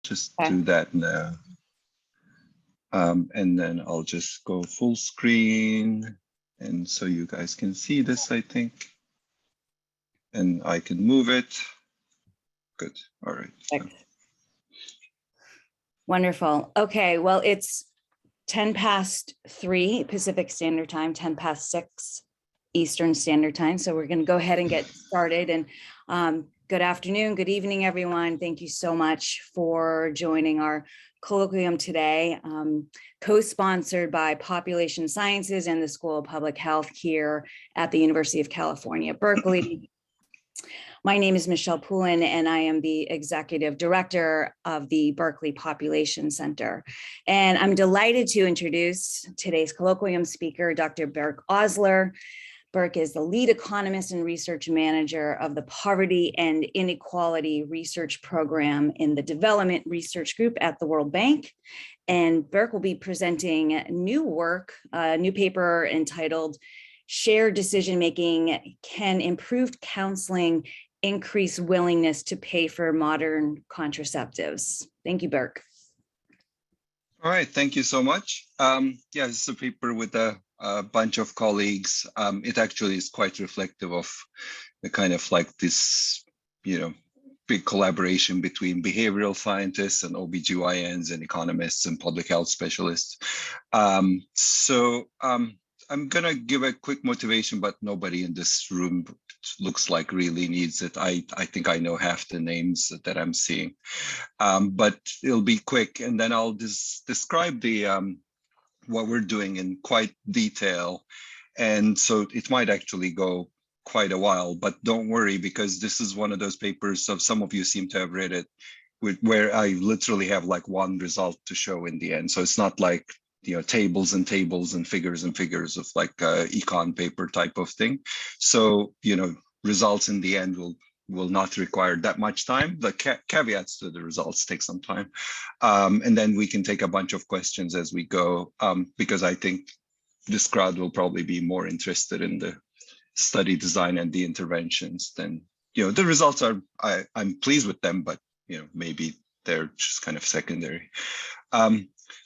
just Okay. do that now. And then I'll just go full screen. And so you guys can see this, I think. And I can move it. Good. All right. Perfect. Wonderful. Okay, well, it's 10 past 3 Pacific Standard Time, 10 past 6 Eastern Standard Time. So we're going to go ahead and get started. And good afternoon, good evening, everyone. Thank you so much for joining our colloquium today, co-sponsored by Population Sciences and the School of Public Health here at the University of California, Berkeley. My name is Michelle Poulin, and I am the Executive Director of the Berkeley Population Center. And I'm delighted to introduce today's colloquium speaker, Dr. Berk Ozler. Berk is the lead economist and research manager of the Poverty and Inequality Research Program in the Development Research Group at the World Bank. And Berk will be presenting new work, a new paper entitled Shared Decision-Making Can Improved Counseling Increase Willingness to Pay for Modern Contraceptives. Thank you, Berk. All right, thank you so much. Yeah, this is a paper with a bunch of colleagues. It actually is quite reflective of the kind of like this, big collaboration between behavioral scientists and OBGYNs and economists and public health specialists. I'm gonna give a quick motivation, but nobody in this room looks like really needs it. I think I know half the names that I'm seeing, but it'll be quick, and then I'll describe the what we're doing in quite detail, and so it might actually go quite a while. But don't worry, because this is one of those papers. So some of you seem to have read it, where I literally have like one result to show in the end. So it's not like tables and tables and figures of like econ paper type of thing. So, results in the end will not require that much time. The caveats to the results take some time. And then we can take a bunch of questions as we go, because I think this crowd will probably be more interested in the study design and the interventions than, the results are, I'm pleased with them, but, maybe they're just kind of secondary.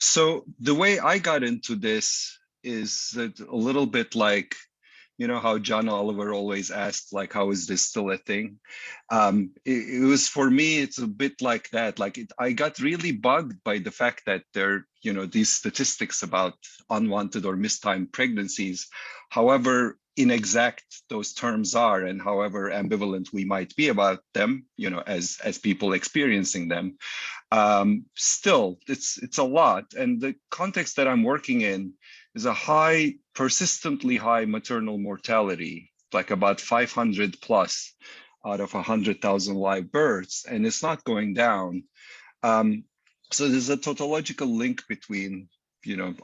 So the way I got into this is that a little bit like, how John Oliver always asked, like, how is this still a thing? It was, for me, it's a bit like that. Like I got really bugged by the fact that there, these statistics about unwanted or mistimed pregnancies, however inexact those terms are and however ambivalent we might be about them, as people experiencing them, still it's a lot. And the context that I'm working in is a persistently high maternal mortality, like about 500 plus out of 100,000 live births, and it's not going down. So there's a tautological link between,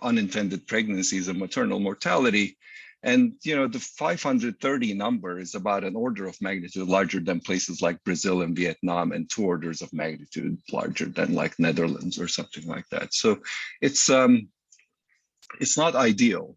unintended pregnancies and maternal mortality. And, the 530 number is about an order of magnitude larger than places like Brazil and Vietnam, and 2 orders of magnitude larger than like Netherlands or something like that. So it's not ideal,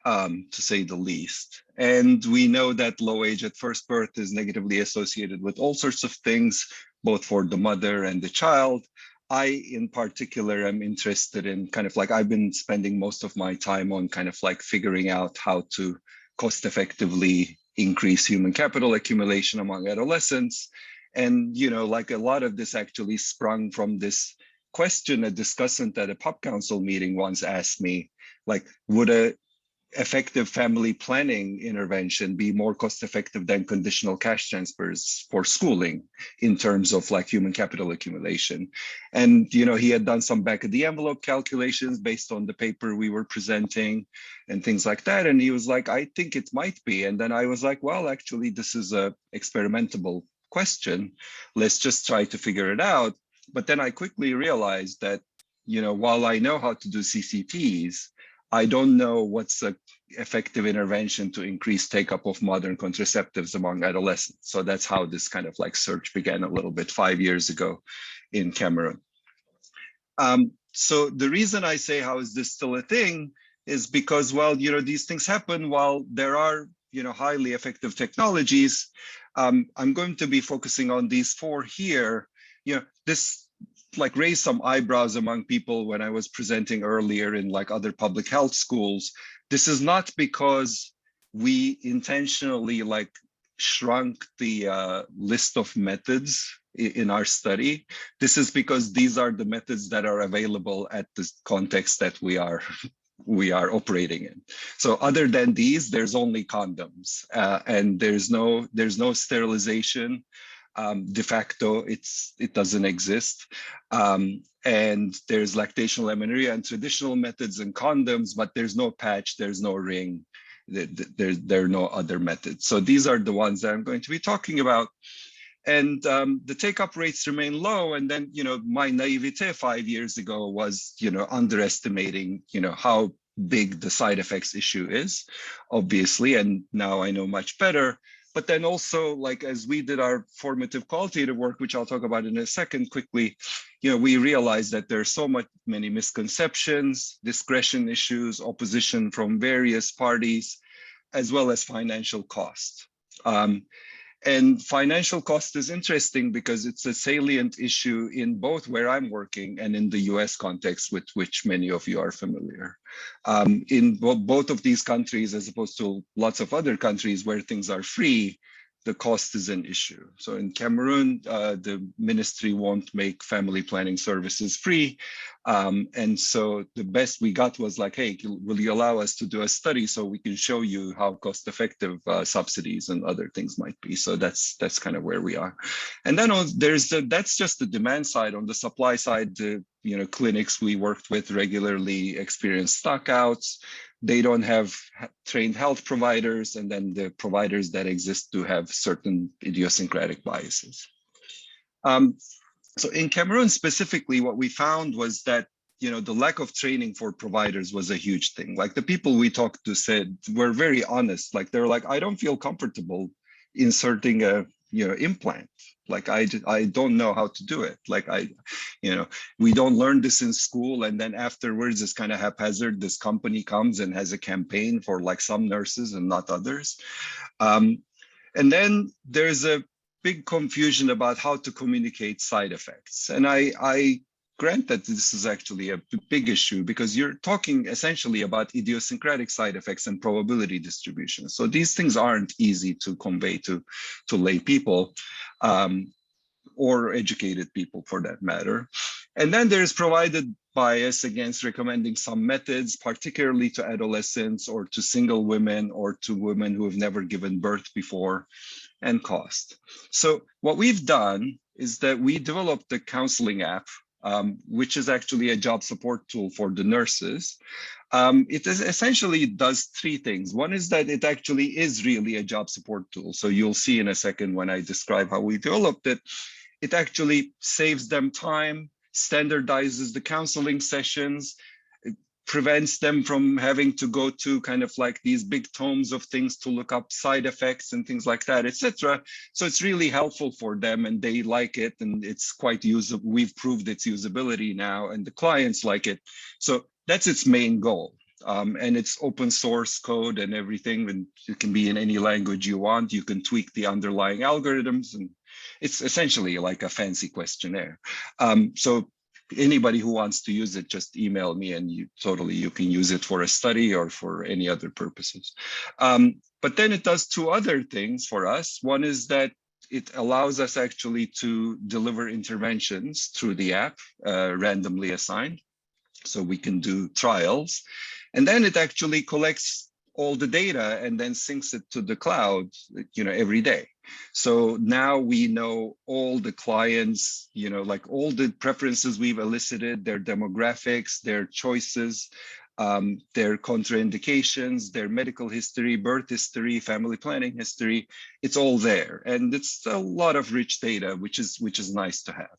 to say the least. And we know that low age at first birth is negatively associated with all sorts of things, both for the mother and the child. I, in particular, am interested in kind of like, I've been spending most of my time on kind of like figuring out how to cost effectively increase human capital accumulation among adolescents. And, like a lot of this actually sprung from this question a discussant at a pop council meeting once asked me, like, would a effective family planning intervention be more cost effective than conditional cash transfers for schooling in terms of like human capital accumulation? And, he had done some back of the envelope calculations based on the paper we were presenting and things like that. And he was like, I think it might be. And then I was like, well, actually, this is a experimentable question. Let's just try to figure it out. But then I quickly realized that, while I know how to do CCTs, I don't know what's an effective intervention to increase take-up of modern contraceptives among adolescents. So that's how this kind of like search began a little bit 5 years ago in Cameroon. So the reason I say, how is this still a thing, is because, well, these things happen while there are, highly effective technologies. I'm going to be focusing on these 4 here. This like raised some eyebrows among people when I was presenting earlier in like other public health schools. This is not because we intentionally like shrunk the list of methods in our study. This is because these are the methods that are available at the context that we are operating in. So other than these, there's only condoms, and there's no sterilization. De facto, it doesn't exist. And there's lactational amenorrhea and traditional methods and condoms, but there's no patch, there's no ring, there are no other methods. So these are the ones that I'm going to be talking about. And the take-up rates remain low. And then, my naivete 5 years ago was, underestimating, how big the side effects issue is, obviously. And now I know much better. But then also, like, as we did our formative qualitative work, which I'll talk about in a second quickly, we realized that there's so many misconceptions, discretion issues, opposition from various parties, as well as financial cost. And financial cost is interesting because it's a salient issue in both where I'm working and in the US context, with which many of you are familiar. In both of these countries, as opposed to lots of other countries where things are free, the cost is an issue. So in Cameroon, the ministry won't make family planning services free. And so the best we got was like, hey, will you allow us to do a study so we can show you how cost effective subsidies and other things might be? So that's kind of where we are. And then that's just the demand side. On the supply side, the clinics we worked with regularly experience stockouts. They don't have trained health providers, and then the providers that exist do have certain idiosyncratic biases. So in Cameroon specifically, what we found was that the lack of training for providers was a huge thing. Like the people we talked to said, were very honest. Like they're like, I don't feel comfortable inserting a implant. Like I don't know how to do it. Like we don't learn this in school, and then afterwards it's kind of haphazard. This company comes and has a campaign for like some nurses and not others. And then there's a big confusion about how to communicate side effects. And I grant that this is actually a big issue, because you're talking essentially about idiosyncratic side effects and probability distribution. So these things aren't easy to convey to lay people, or educated people for that matter. And then there's provided bias against recommending some methods, particularly to adolescents or to single women or to women who have never given birth before, and cost. So what we've done is that we developed the counseling app, which is actually a job support tool for the nurses. It essentially does three things. One is that it actually is really a job support tool. So you'll see in a second when I describe how we developed it. It actually saves them time, standardizes the counseling sessions, prevents them from having to go to kind of like these big tomes of things to look up side effects and things like that, etc. So it's really helpful for them, and they like it, and it's quite usable. We've proved its usability now, and the clients like it. So that's its main goal. And it's open source code and everything, and it can be in any language you want. You can tweak the underlying algorithms, and it's essentially like a fancy questionnaire. So anybody who wants to use it, just email me, and you can use it for a study or for any other purposes. But then it does two other things for us. One is that it allows us actually to deliver interventions through the app, randomly assigned, so we can do trials. And then it actually collects all the data and then syncs it to the cloud, every day. So now we know all the clients, like all the preferences we've elicited, their demographics, their choices, their contraindications, their medical history, birth history, family planning history. It's all there, and it's a lot of rich data, which is nice to have.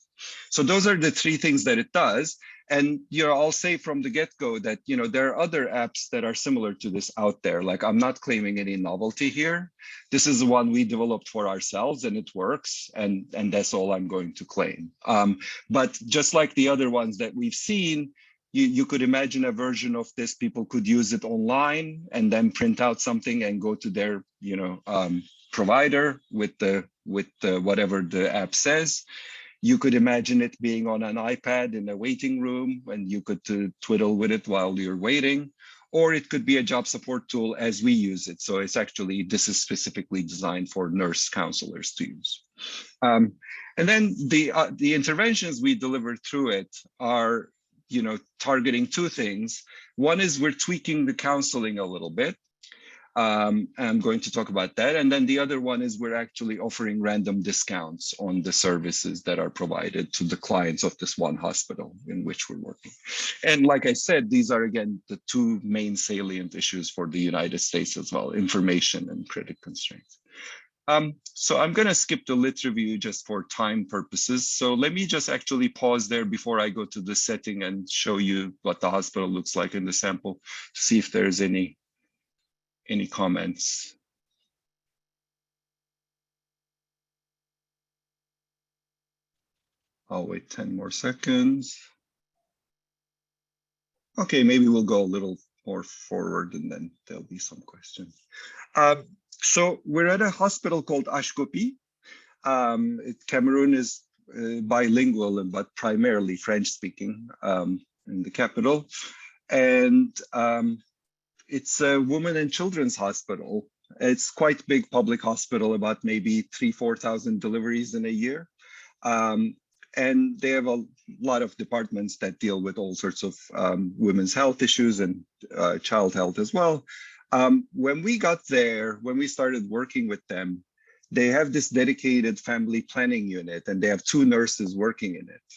So those are the three things that it does. And I'll say from the get-go that there are other apps that are similar to this out there. Like, I'm not claiming any novelty here. This is the one we developed for ourselves, and it works, and that's all I'm going to claim. But just like the other ones that we've seen, you could imagine a version of this. People could use it online and then print out something and go to their provider with the whatever the app says. You could imagine it being on an iPad in a waiting room, and you could twiddle with it while you're waiting, or it could be a job support tool as we use it. So it's actually, this is specifically designed for nurse counselors to use. And then the interventions we deliver through it are, targeting two things. One is we're tweaking the counseling a little bit. I'm going to talk about that. And then the other one is we're actually offering random discounts on the services that are provided to the clients of this one hospital in which we're working. And like I said, these are, again, the two main salient issues for the United States as well: information and credit constraints. So I'm going to skip the lit review just for time purposes. So let me just actually pause there before I go to the setting and show you what the hospital looks like in the sample to see if there's any comments. I'll wait 10 more seconds. Okay, maybe we'll go a little more forward and then there'll be some questions. So we're at a hospital called Ashkopi. Cameroon is bilingual, but primarily French speaking in the capital. And it's a women and children's hospital. It's quite big public hospital, about maybe 4,000 deliveries in a year. And they have a lot of departments that deal with all sorts of women's health issues and child health as well. When we got there, when we started working with them, they have this dedicated family planning unit, and they have 2 nurses working in it.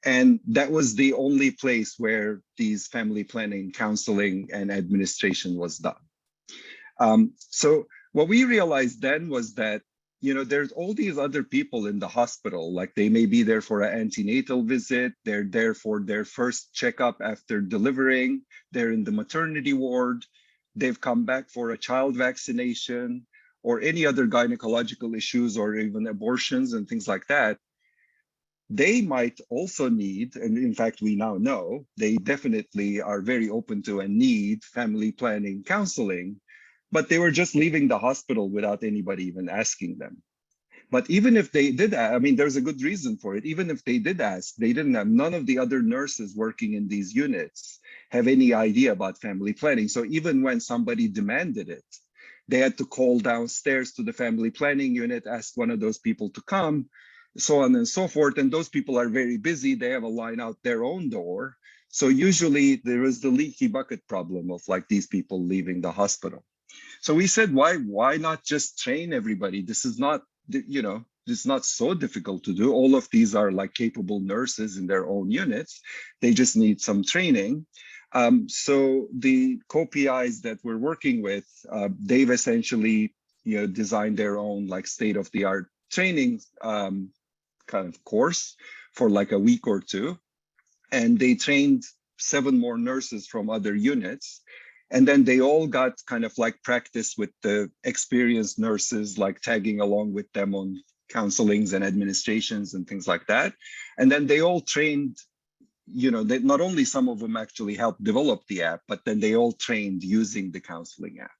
And that was the only place where these family planning, counseling, and administration was done. So what we realized then was that, there's all these other people in the hospital, like they may be there for an antenatal visit, they're there for their first checkup after delivering, they're in the maternity ward, they've come back for a child vaccination, or any other gynecological issues, or even abortions and things like that. They might also need, and in fact, we now know, they definitely are very open to and need family planning counseling, but they were just leaving the hospital without anybody even asking them. But even if they did, there's a good reason for it. Even if they did ask, they didn't have, none of the other nurses working in these units have any idea about family planning. So even when somebody demanded it, they had to call downstairs to the family planning unit, ask one of those people to come, so on and so forth. And those people are very busy. They have a line out their own door. So usually there is the leaky bucket problem of like these people leaving the hospital. So we said, why not just train everybody? This is not, it's not so difficult to do. All of these are like capable nurses in their own units. They just need some training. So the co-PIs that we're working with, they've essentially, designed their own like state-of-the-art training kind of course for like a week or 2. And they trained 7 more nurses from other units. And then they all got kind of like practice with the experienced nurses, like tagging along with them on counselings and administrations and things like that. And then they all trained, they, not only some of them actually helped develop the app, but then they all trained using the counseling app.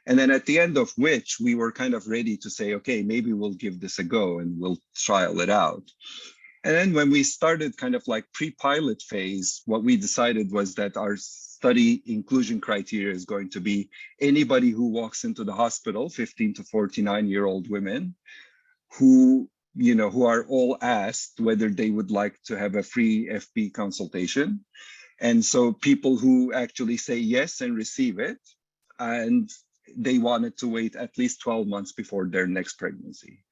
And then at the end of which we were kind of ready to say, okay, maybe we'll give this a go and we'll trial it out. And then when we started kind of like pre-pilot phase, what we decided was that our study inclusion criteria is going to be anybody who walks into the hospital, 15 to 49-year-old women who, who are all asked whether they would like to have a free FP consultation. And so people who actually say yes and receive it, and they wanted to wait at least 12 months before their next pregnancy.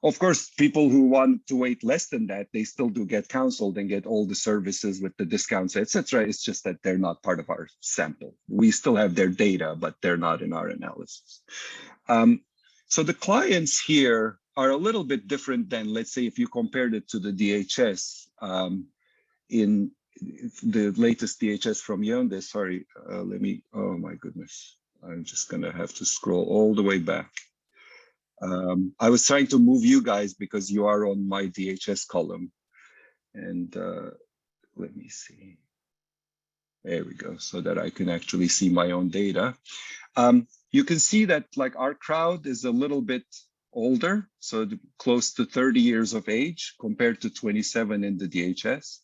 Of course, people who want to wait less than that, they still do get counseled and get all the services with the discounts, etc. It's just that they're not part of our sample. We still have their data, but they're not in our analysis. So the clients here are a little bit different than, let's say, if you compared it to the DHS in the latest DHS from Yaoundé. Sorry, oh my goodness. I'm just gonna have to scroll all the way back. I was trying to move you guys because you are on my DHS column. And let me see. There we go, so that I can actually see my own data. You can see that like our crowd is a little bit older, so close to 30 years of age compared to 27 in the DHS.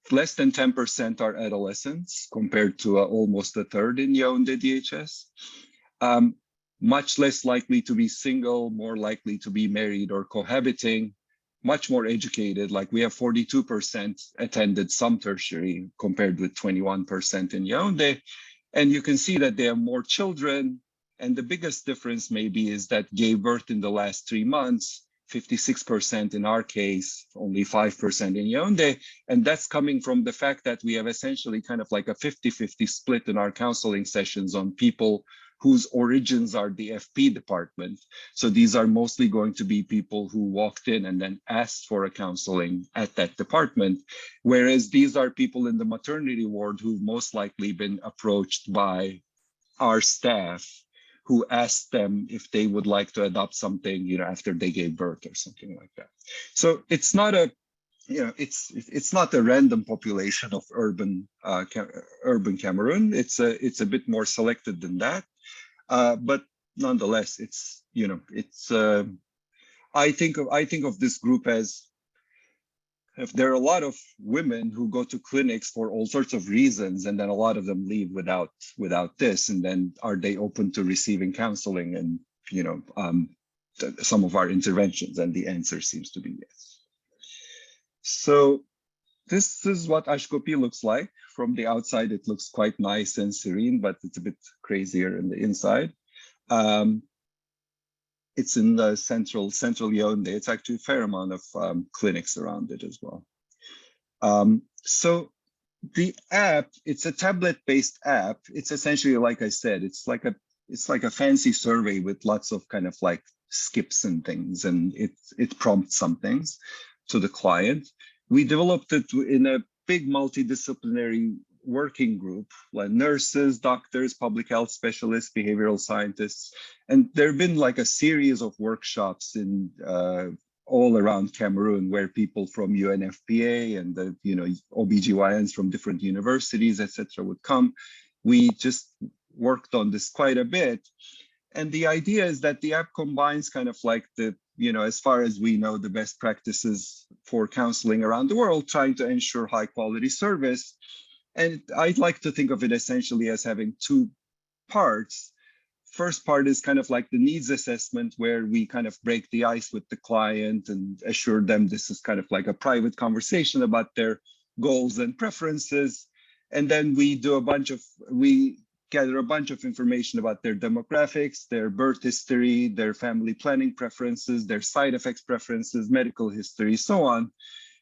Less than 10% are adolescents compared to almost a third in Yaoundé DHS. Much less likely to be single, more likely to be married or cohabiting, much more educated. Like we have 42% attended some tertiary compared with 21% in Yaoundé. And you can see that they have more children. And the biggest difference maybe is that gave birth in the last 3 months, 56% in our case, only 5% in Yaoundé. And that's coming from the fact that we have essentially kind of like a 50-50 split in our counseling sessions on people whose origins are the FP department. So these are mostly going to be people who walked in and then asked for a counseling at that department, whereas these are people in the maternity ward who've most likely been approached by our staff who asked them if they would like to adopt something, after they gave birth or something like that. So it's not a, it's not a random population of urban Cameroon. It's a bit more selected than that. But nonetheless, it's I think of this group as, if there are a lot of women who go to clinics for all sorts of reasons, and then a lot of them leave without this, and then are they open to receiving counseling and some of our interventions? And the answer seems to be yes. So this is what Ashkopi looks like. From the outside, it looks quite nice and serene, but it's a bit crazier in the inside. It's in the central Yaoundé. It's actually a fair amount of clinics around it as well. So the app, it's a tablet-based app. It's essentially, like I said, it's like a fancy survey with lots of kind of like skips and things, and it prompts some things to the client. We developed it in a big multidisciplinary working group, like nurses, doctors, public health specialists, behavioral scientists. And there have been like a series of workshops in all around Cameroon where people from UNFPA and the OBGYNs from different universities, etc., would come. We just worked on this quite a bit. And the idea is that the app combines kind of like the, as far as we know, the best practices for counseling around the world, trying to ensure high quality service. And I'd like to think of it essentially as having two parts. First part is kind of like the needs assessment, where we kind of break the ice with the client and assure them this is kind of like a private conversation about their goals and preferences. And then we gather a bunch of information about their demographics, their birth history, their family planning preferences, their side effects preferences, medical history, so on.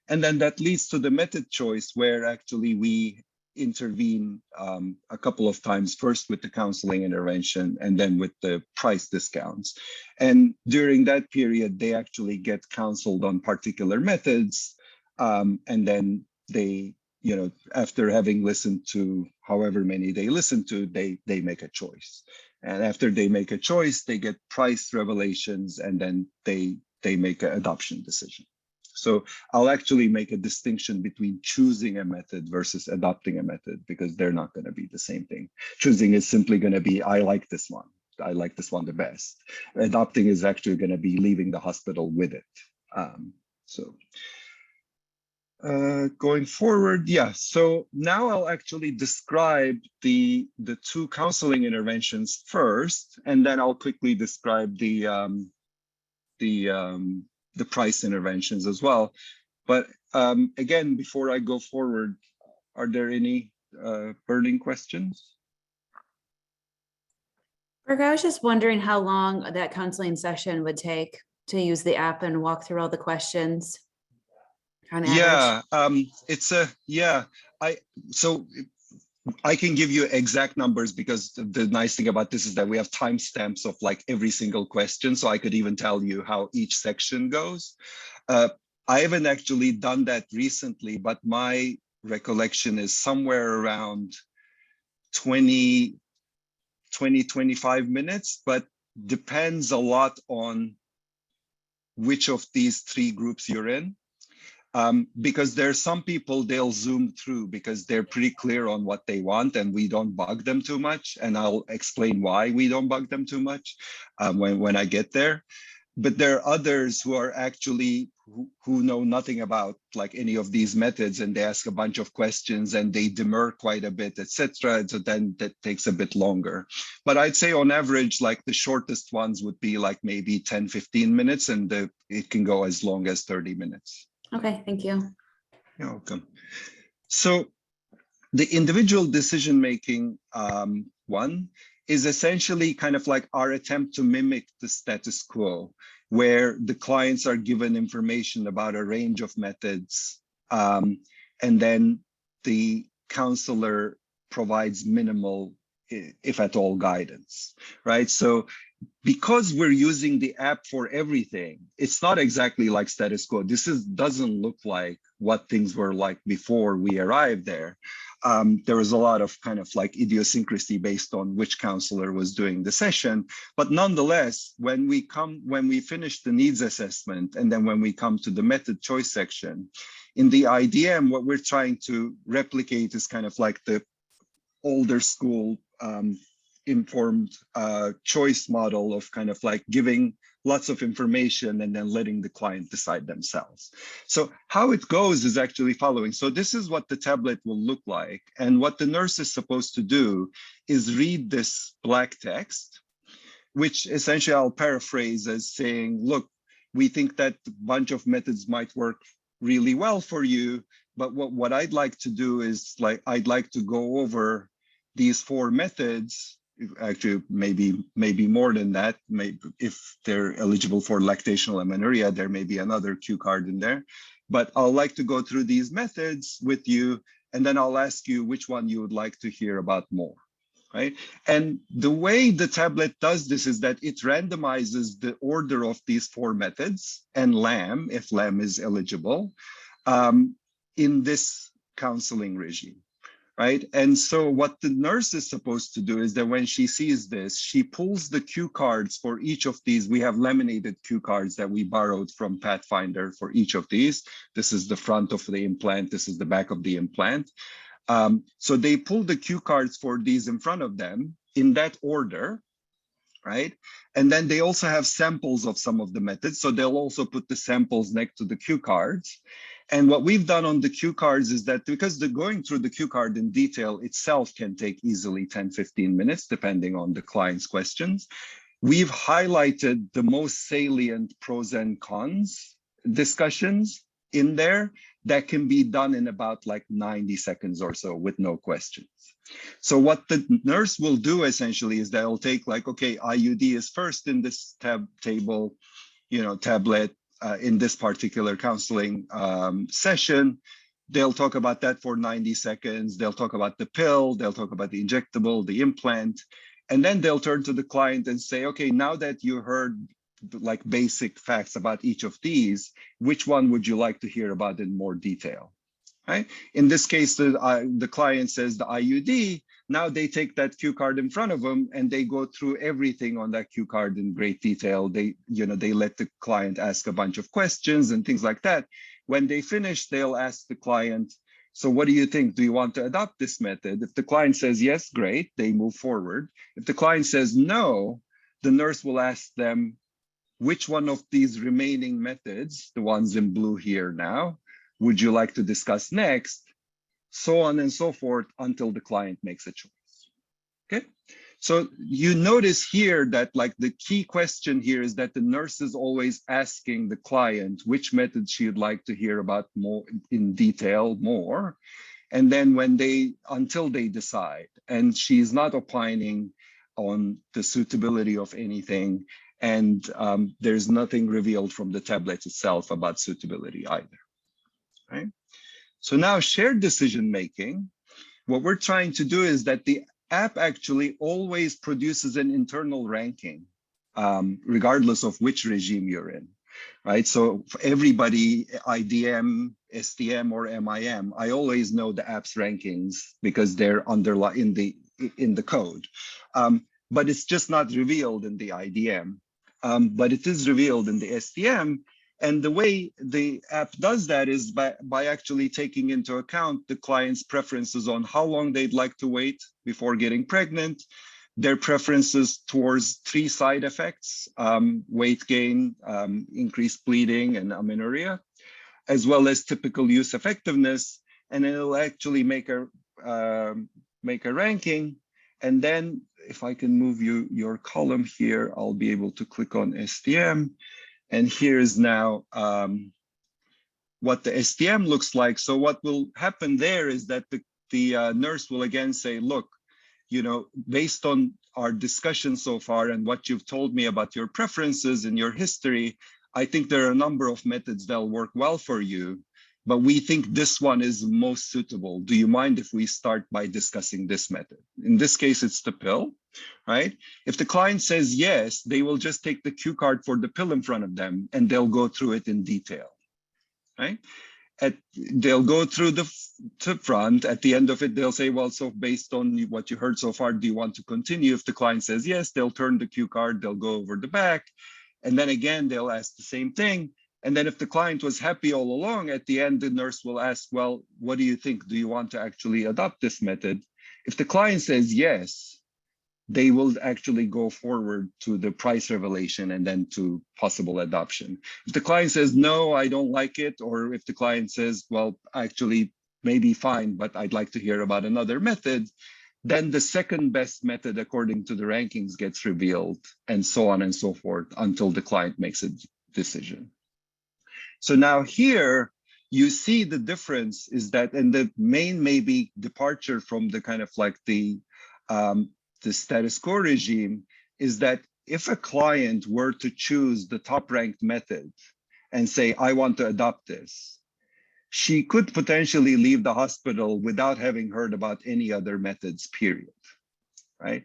And then that leads to the method choice, where actually we intervene a couple of times, first with the counseling intervention and then with the price discounts. And during that period, they actually get counseled on particular methods. And then they, after having listened to however many they listen to, they make a choice. And after they make a choice, they get price revelations, and then they make an adoption decision. So I'll actually make a distinction between choosing a method versus adopting a method, because they're not going to be the same thing. Choosing is simply going to be, I like this one. I like this one the best. Adopting is actually going to be leaving the hospital with it. Going forward, yeah. So now I'll actually describe the two counseling interventions first, and then I'll quickly describe the price interventions as well. But again, before I go forward, are there any burning questions? Berk, I was just wondering how long that counseling session would take to use the app and walk through all the questions on average. So I can give you exact numbers, because the nice thing about this is that we have timestamps of like every single question. So I could even tell you how each section goes. I haven't actually done that recently, but my recollection is somewhere around 20, 25 minutes, but depends a lot on which of these three groups you're in. Because there are some people, they'll zoom through because they're pretty clear on what they want and we don't bug them too much. And I'll explain why we don't bug them too much when I get there. But there are others who are actually who know nothing about like any of these methods, and they ask a bunch of questions and they demur quite a bit, etc. So then that takes a bit longer. But I'd say on average, like the shortest ones would be like maybe 10, 15 minutes, and it can go as long as 30 minutes. Okay, thank you. You're welcome. So the individual decision-making one is essentially kind of like our attempt to mimic the status quo, where the clients are given information about a range of methods, and then the counselor provides minimal, if at all, guidance, right? So because we're using the app for everything, it's not exactly like status quo. This doesn't look like what things were like before we arrived there. There was a lot of kind of like idiosyncrasy based on which counselor was doing the session. But nonetheless, when we finish the needs assessment, and then when we come to the method choice section, in the IDM, what we're trying to replicate is kind of like the older school informed choice model of kind of like giving lots of information and then letting the client decide themselves. So how it goes is actually following. So this is what the tablet will look like. And what the nurse is supposed to do is read this black text, which essentially I'll paraphrase as saying, look, we think that a bunch of methods might work really well for you, but what I'd like to do is I'd like to go over these 4 methods. Actually, maybe more than that. Maybe if they're eligible for lactational amenorrhea, there may be another cue card in there. But I'll like to go through these methods with you, and then I'll ask you which one you would like to hear about more, right? And the way the tablet does this is that it randomizes the order of these 4 methods and LAM, if LAM is eligible, in this counseling regime. Right. And so what the nurse is supposed to do is that when she sees this, she pulls the cue cards for each of these. We have laminated cue cards that we borrowed from Pathfinder for each of these. This is the front of the implant. This is the back of the implant. So they pull the cue cards for these in front of them in that order. Right. And then they also have samples of some of the methods. So they'll also put the samples next to the cue cards. And what we've done on the cue cards is that because going through the cue card in detail itself can take easily 10, 15 minutes, depending on the client's questions, we've highlighted the most salient pros and cons discussions in there that can be done in about like 90 seconds or so with no questions. So what the nurse will do essentially is they'll take like, okay, IUD is first in this tablet, in this particular counseling session. They'll talk about that for 90 seconds. They'll talk about the pill. They'll talk about the injectable, the implant. And then they'll turn to the client and say, okay, now that you heard like basic facts about each of these, which one would you like to hear about in more detail? Right? In this case, the client says the IUD. Now they take that cue card in front of them and they go through everything on that cue card in great detail. They let the client ask a bunch of questions and things like that. When they finish, they'll ask the client, so what do you think? Do you want to adopt this method? If the client says yes, great, they move forward. If the client says no, the nurse will ask them, which one of these remaining methods, the ones in blue here now, would you like to discuss next? So on and so forth until the client makes a choice. Okay, so you notice here that like the key question here is that the nurse is always asking the client which method she'd like to hear about more in detail more. And then until they decide, and she's not opining on the suitability of anything. And there's nothing revealed from the tablet itself about suitability either, right? So now shared decision-making, what we're trying to do is that the app actually always produces an internal ranking, regardless of which regime you're in, right? So for everybody, IDM, STM, or MIM, I always know the app's rankings because they're underlined in the code. But it's just not revealed in the IDM, but it is revealed in the STM. And the way the app does that is by actually taking into account the client's preferences on how long they'd like to wait before getting pregnant, their preferences towards 3 side effects, weight gain, increased bleeding, and amenorrhea, as well as typical use effectiveness. And it'll actually make a ranking. And then if I can move your column here, I'll be able to click on STM. And here's now what the STM looks like. So what will happen there is that the nurse will again say, look, based on our discussion so far and what you've told me about your preferences and your history, I think there are a number of methods that'll work well for you, but we think this one is most suitable. Do you mind if we start by discussing this method? In this case, it's the pill, right? If the client says yes, they will just take the cue card for the pill in front of them and they'll go through it in detail, right? They'll go through the front. At the end of it, they'll say, well, so based on what you heard so far, do you want to continue? If the client says yes, they'll turn the cue card, they'll go over the back. And then again, they'll ask the same thing. And then if the client was happy all along, at the end, the nurse will ask, well, what do you think? Do you want to actually adopt this method? If the client says yes, they will actually go forward to the price revelation and then to possible adoption. If the client says, no, I don't like it, or if the client says, well, actually, maybe fine, but I'd like to hear about another method, then the second best method according to the rankings gets revealed, and so on and so forth until the client makes a decision. So now here, you see the difference is that, and the main maybe departure from the kind of like the status quo regime is that if a client were to choose the top ranked method and say, I want to adopt this, she could potentially leave the hospital without having heard about any other methods, period, right?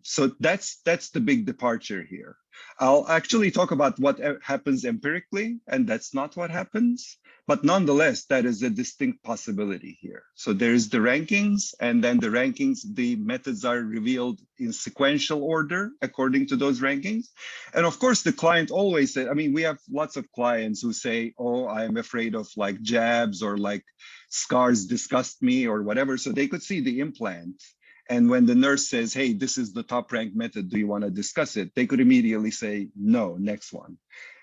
So that's the big departure here. I'll actually talk about what happens empirically, and that's not what happens. But nonetheless, that is a distinct possibility here. So there's the rankings, and then the rankings, the methods are revealed in sequential order according to those rankings. And of course, the client always said, I mean, we have lots of clients who say, oh, I'm afraid of like jabs or like scars disgust me or whatever. So they could see the implant. And when the nurse says, hey, this is the top ranked method, do you want to discuss it? They could immediately say, no, next one.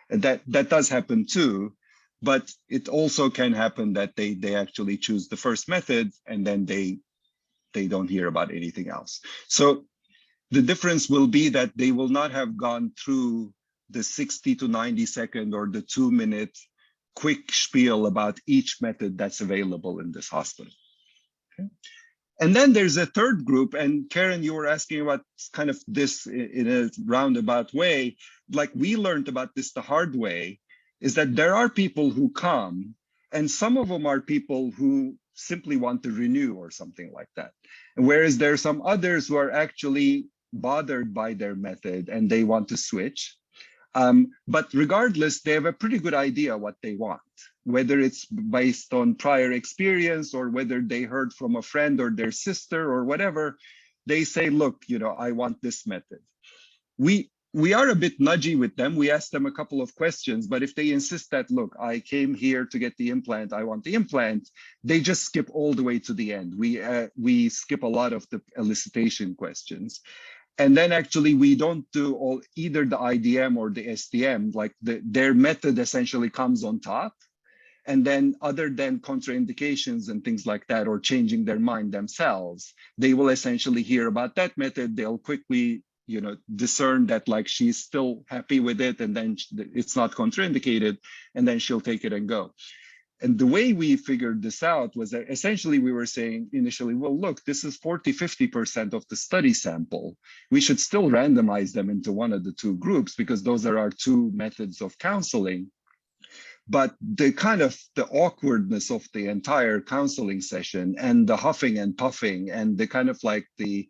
And that does happen too. But it also can happen that they actually choose the first method and then they don't hear about anything else. So the difference will be that they will not have gone through the 60 to 90 second or the 2-minute quick spiel about each method that's available in this hospital. Okay. And then there's a third group, and Karen, you were asking about kind of this in a roundabout way. Like we learned about this the hard way, is that there are people who come, and some of them are people who simply want to renew or something like that. And whereas there are some others who are actually bothered by their method and they want to switch. But regardless, they have a pretty good idea what they want, whether it's based on prior experience or whether they heard from a friend or their sister or whatever. They say, look, I want this method. We are a bit nudgy with them. We ask them a couple of questions, but if they insist that, look, I came here to get the implant, I want the implant, they just skip all the way to the end. We skip a lot of the elicitation questions. And then actually we don't do either the IDM or the STM, like their method essentially comes on top. And then other than contraindications and things like that, or changing their mind themselves, they will essentially hear about that method. They'll quickly discern that like she's still happy with it, and then it's not contraindicated, and then she'll take it and go. And the way we figured this out was that essentially we were saying initially, well, look, this is 40–50% of the study sample. We should still randomize them into one of the two groups because those are our two methods of counseling. But the kind of the awkwardness of the entire counseling session and the huffing and puffing and the kind of like the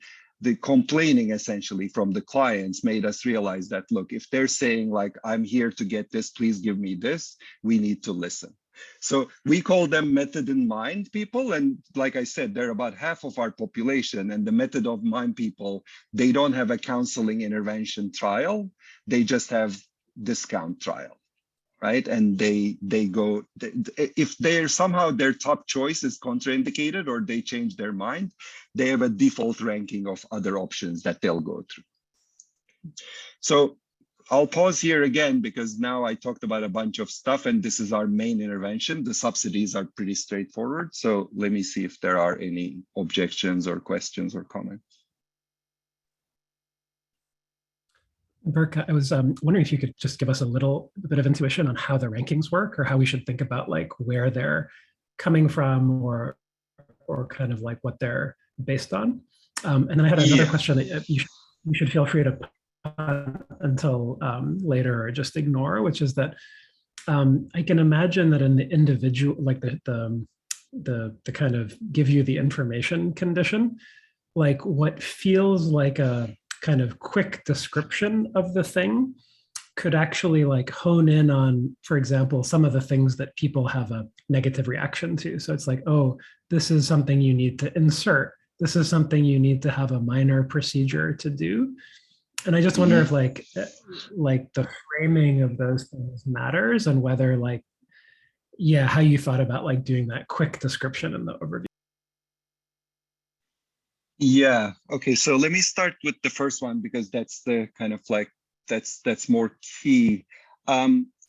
complaining essentially from the clients made us realize that, look, if they're saying like, I'm here to get this, please give me this, we need to listen. So we call them method in mind people. And like I said, they're about half of our population, and the method of mind people, they don't have a counseling intervention trial. They just have discount trial. right? And they go, if they're somehow their top choice is contraindicated or they change their mind, they have a default ranking of other options that they'll go through. So I'll pause here again because now I talked about a bunch of stuff and this is our main intervention. The subsidies are pretty straightforward. So let me see if there are any objections or questions or comments. Berk, I was wondering if you could just give us a little bit of intuition on how the rankings work or how we should think about like where they're coming from or kind of like what they're based on. And then I had another question that you should feel free to punt until later or just ignore, which is that I can imagine that in the individual, like the kind of give you the information condition, like what feels like a kind of quick description of the thing could actually like hone in on, for example, some of the things that people have a negative reaction to. So it's like, oh, this is something you need to insert. This is something you need to have a minor procedure to do. And I just wonder if like the framing of those things matters and whether like, yeah, how you thought about like doing that quick description in the overview. Yeah. Okay. So let me start with the first one because that's the kind of like that's more key.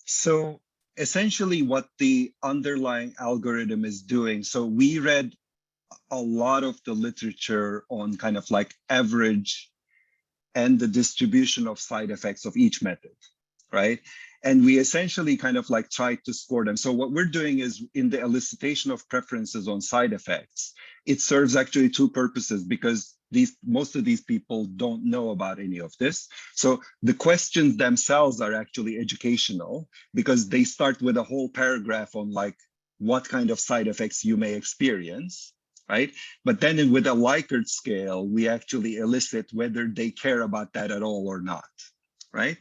So essentially, what the underlying algorithm is doing. So we read a lot of the literature on kind of like average and the distribution of side effects of each method, right? And we essentially kind of like tried to score them. So what we're doing is in the elicitation of preferences on side effects, it serves actually two purposes because most of these people don't know about any of this. So the questions themselves are actually educational because they start with a whole paragraph on like what kind of side effects you may experience, right? But then with a Likert scale, we actually elicit whether they care about that at all or not, right?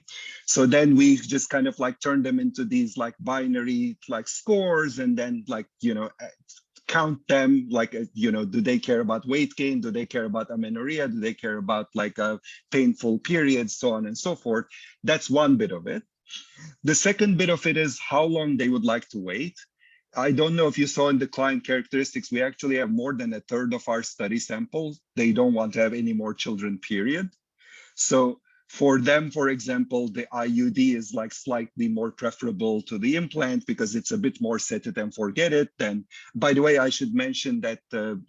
So then we just kind of like turn them into these like binary like scores and then like, you know, count them like, you know, do they care about weight gain? Do they care about amenorrhea? Do they care about like a painful period, so on and so forth? That's one bit of it. The second bit of it is how long they would like to wait. I don't know if you saw in the client characteristics, we actually have more than a third of our study samples. They don't want to have any more children, period. So for them, for example, the IUD is like slightly more preferable to the implant because it's a bit more set it and forget it. Then, by the way, I should mention that the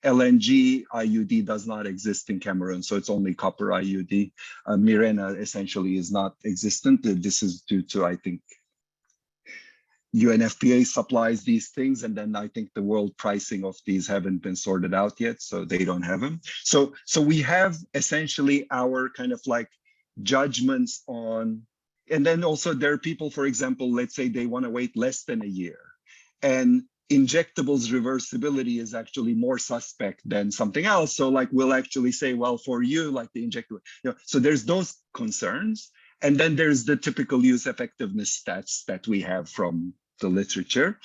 LNG IUD does not exist in Cameroon, so it's only copper IUD. Mirena essentially is not existent. This is due to, I think, UNFPA supplies these things, and then I think the world pricing of these haven't been sorted out yet, so they don't have them. So we have essentially our kind of like judgments on, and then also there are people, for example, let's say they want to wait less than a year, and injectables reversibility is actually more suspect than something else. So like we'll actually say, well, for you, like the injectable, you know, so there's those concerns. And then there's the typical use effectiveness stats that we have from the literature.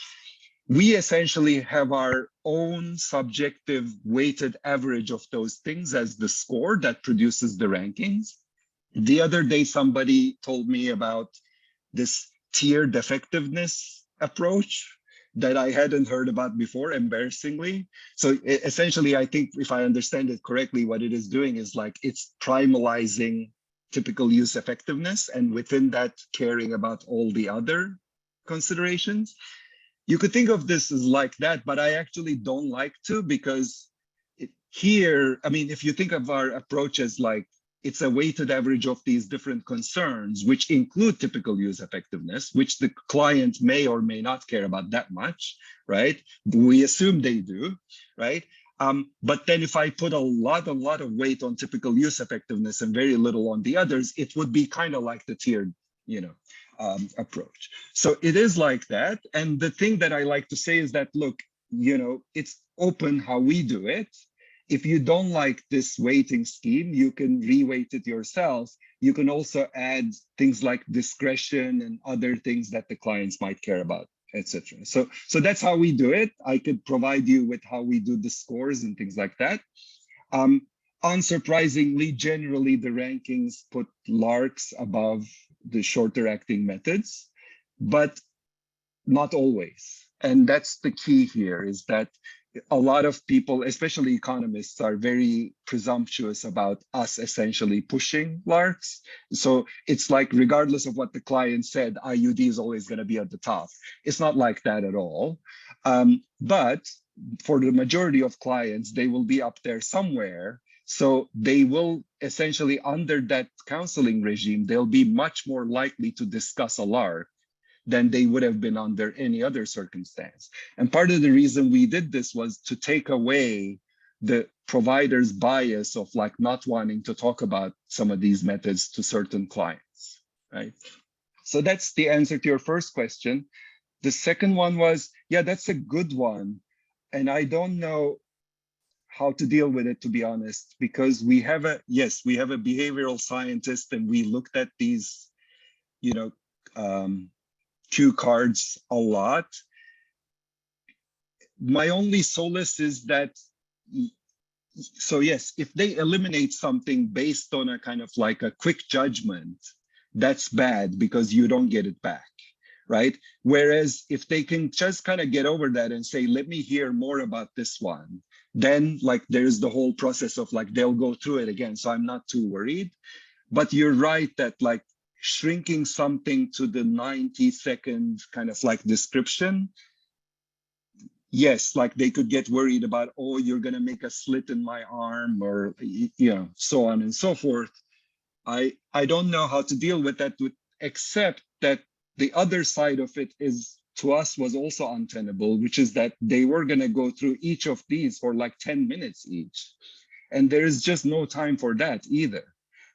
We essentially have our own subjective weighted average of those things as the score that produces the rankings. The other day, somebody told me about this tiered effectiveness approach that I hadn't heard about before, embarrassingly. So essentially, I think if I understand it correctly, what it is doing is like it's primalizing typical use effectiveness, and within that, caring about all the other considerations. You could think of this as like that, but I actually don't like to because here, I mean, if you think of our approach as like, it's a weighted average of these different concerns, which include typical use effectiveness, which the client may or may not care about that much, right? We assume they do, right? But then if I put a lot of weight on typical use effectiveness and very little on the others, it would be kind of like the tiered, you know, approach. So it is like that. And the thing that I like to say is that, look, you know, it's open how we do it. If you don't like this weighting scheme, you can reweight it yourself. You can also add things like discretion and other things that the clients might care about, etc. So that's how we do it. I could provide you with how we do the scores and things like that. Unsurprisingly, generally the rankings put LARCs above the shorter acting methods. but not always. And that's the key here, is that a lot of people, especially economists, are very presumptuous about us essentially pushing LARCs. So it's like, regardless of what the client said, IUD is always going to be at the top. It's not like that at all. But for the majority of clients, they will be up there somewhere. So they will essentially, under that counseling regime, they'll be much more likely to discuss a LARC than they would have been under any other circumstance. And part of the reason we did this was to take away the provider's bias of like not wanting to talk about some of these methods to certain clients, right? So that's the answer to your first question. The second one was, yeah, that's a good one. And I don't know how to deal with it, to be honest, because we have a behavioral scientist, and we looked at these, cue cards a lot. My only solace is that, so yes, if they eliminate something based on a kind of like a quick judgment, that's bad because you don't get it back, right? Whereas if they can just kind of get over that and say, let me hear more about this one, then like there's the whole process of like, they'll go through it again. So I'm not too worried. But you're right that like shrinking something to the 90-second kind of like description, yes, like they could get worried about, oh, you're going to make a slit in my arm, or so on and so forth. I don't know how to deal with that, except that the other side of it is, to us, was also untenable, which is that they were going to go through each of these for like 10 minutes each, and there is just no time for that either.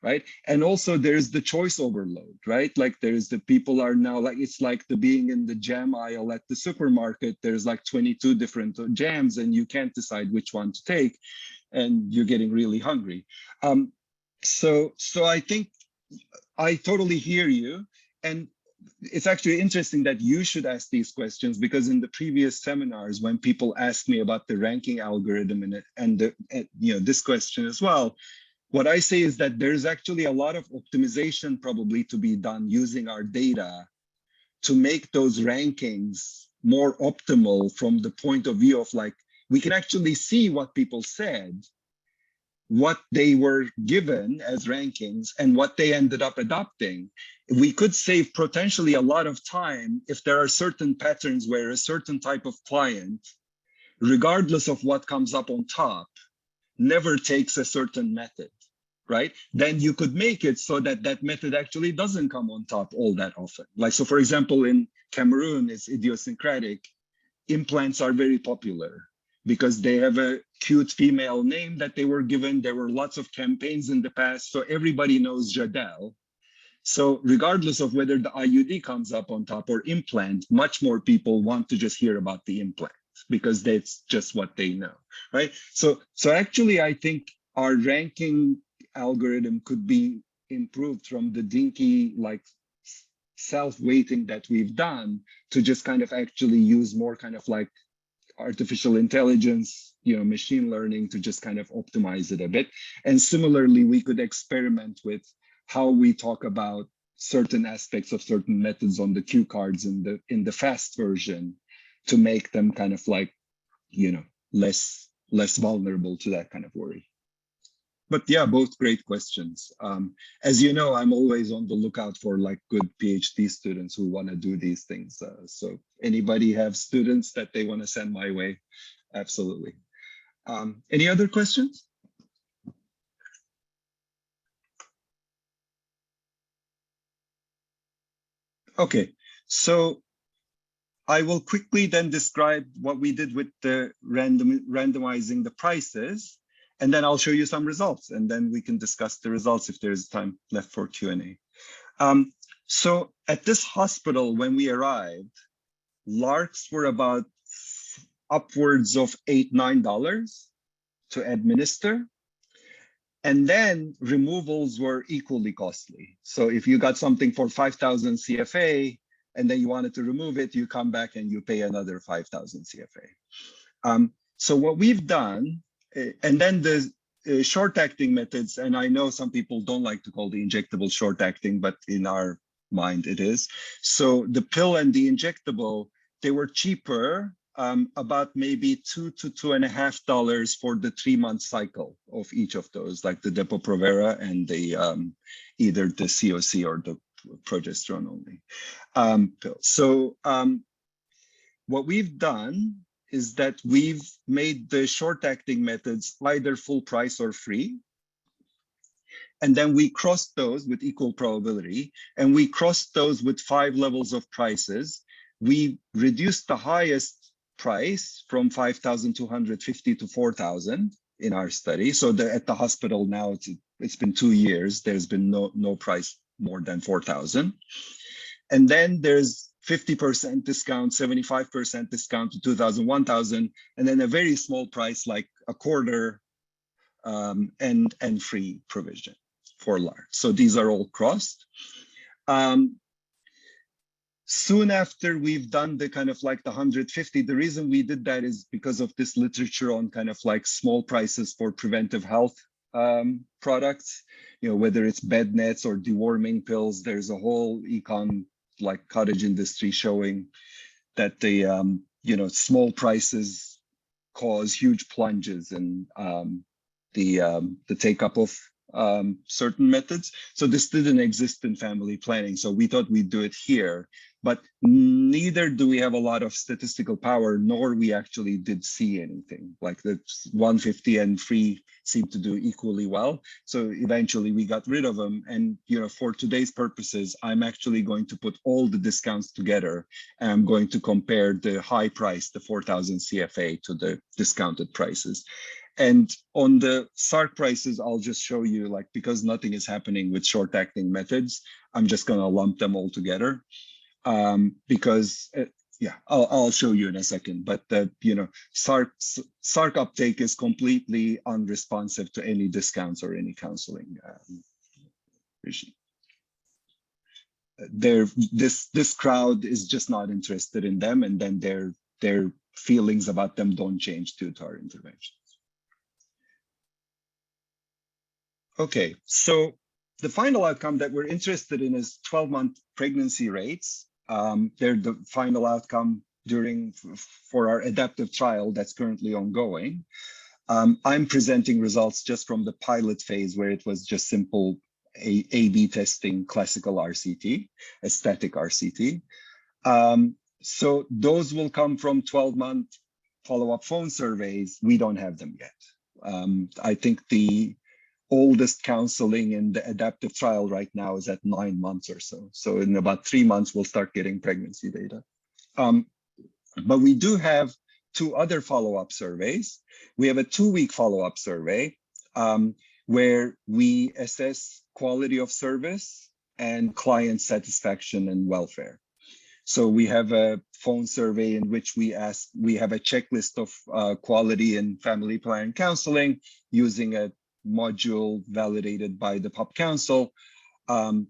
Right. And also there's the choice overload, right? Like there's the people are now like, it's like the being in the jam aisle at the supermarket. There's like 22 different jams and you can't decide which one to take, and you're getting really hungry. So I think I totally hear you. And it's actually interesting that you should ask these questions, because in the previous seminars, when people ask me about the ranking algorithm and this question as well, what I say is that there's actually a lot of optimization probably to be done using our data to make those rankings more optimal from the point of view of like, we can actually see what people said, what they were given as rankings, and what they ended up adopting. We could save potentially a lot of time if there are certain patterns where a certain type of client, regardless of what comes up on top, never takes a certain method, right? Then you could make it so that that method actually doesn't come on top all that often. Like, so for example, in Cameroon, it's idiosyncratic. Implants are very popular because they have a cute female name that they were given. There were lots of campaigns in the past, so everybody knows Jadel. So regardless of whether the IUD comes up on top or implant, much more people want to just hear about the implant because that's just what they know, right? So actually, I think our ranking algorithm could be improved from the dinky like self-weighting that we've done to just kind of actually use more kind of like artificial intelligence, machine learning to just kind of optimize it a bit. And similarly, we could experiment with how we talk about certain aspects of certain methods on the cue cards in the fast version to make them kind of like, less vulnerable to that kind of worry. But yeah, both great questions. As you know, I'm always on the lookout for like good PhD students who want to do these things. So anybody have students that they want to send my way? Absolutely. Any other questions? Okay, so I will quickly then describe what we did with the randomizing the prices, and then I'll show you some results, and then we can discuss the results if there's time left for Q&A. So at this hospital, when we arrived, LARCs were about upwards of $8, $9 to administer. And then removals were equally costly. So if you got something for 5,000 CFA and then you wanted to remove it, you come back and you pay another 5,000 CFA. So what we've done, and then the short acting methods, and I know some people don't like to call the injectable short acting, but in our mind it is. So the pill and the injectable, they were cheaper, about maybe $2 to $2.50 for the 3-month cycle of each of those, like the Depo-Provera and the either the COC or the progesterone only pill. So what we've done is that we've made the short-acting methods either full price or free. And then we crossed those with equal probability, and we crossed those with 5 levels of prices. We reduced the highest price from 5,250 to 4,000 in our study. So at the hospital now, it's been 2 years. There's been no price more than 4,000. And then there's 50% discount, 75% discount to 2,000, 1,000, and then a very small price like a quarter and free provision for large. So these are all crossed. Soon after we've done the kind of like the 150, the reason we did that is because of this literature on kind of like small prices for preventive health products, you know, whether it's bed nets or deworming pills. There's a whole like cottage industry showing that the you know, small prices cause huge plunges in the take up of certain methods. So this didn't exist in family planning. So we thought we'd do it here, but neither do we have a lot of statistical power, nor we actually did see anything. Like the 150 and free seemed to do equally well. So eventually we got rid of them. And, you know, for today's purposes, I'm actually going to put all the discounts together, and I'm going to compare the high price, the 4,000 CFA, to the discounted prices. And on the SARC prices, I'll just show you, like, because nothing is happening with short-acting methods, I'm just going to lump them all together, because yeah, I'll show you in a second. But you know, SARC uptake is completely unresponsive to any discounts or any counseling regime. This crowd is just not interested in them, and then their feelings about them don't change due to our interventions. Okay, so the final outcome that we're interested in is 12-month pregnancy rates. They're the final outcome for our adaptive trial that's currently ongoing. I'm presenting results just from the pilot phase, where it was just simple A/B testing, classical RCT, a static RCT. So those will come from 12-month follow-up phone surveys. We don't have them yet. I think the oldest counseling in the adaptive trial right now is at 9 months or so. So in about 3 months, we'll start getting pregnancy data. But we do have 2 other follow-up surveys. We have a 2-week follow-up survey where we assess quality of service and client satisfaction and welfare. So we have a phone survey in which we have a checklist of quality in family planning counseling using a module validated by the Pop Council. And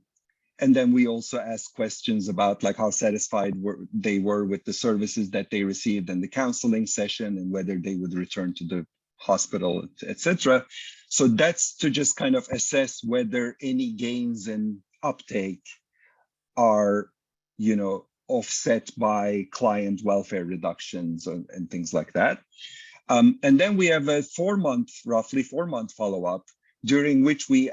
then we also ask questions about like how satisfied they were with the services that they received in the counseling session, and whether they would return to the hospital, etc. So that's to just kind of assess whether any gains in uptake are, you know, offset by client welfare reductions and things like that. And then we have a roughly 4-month follow-up, during which we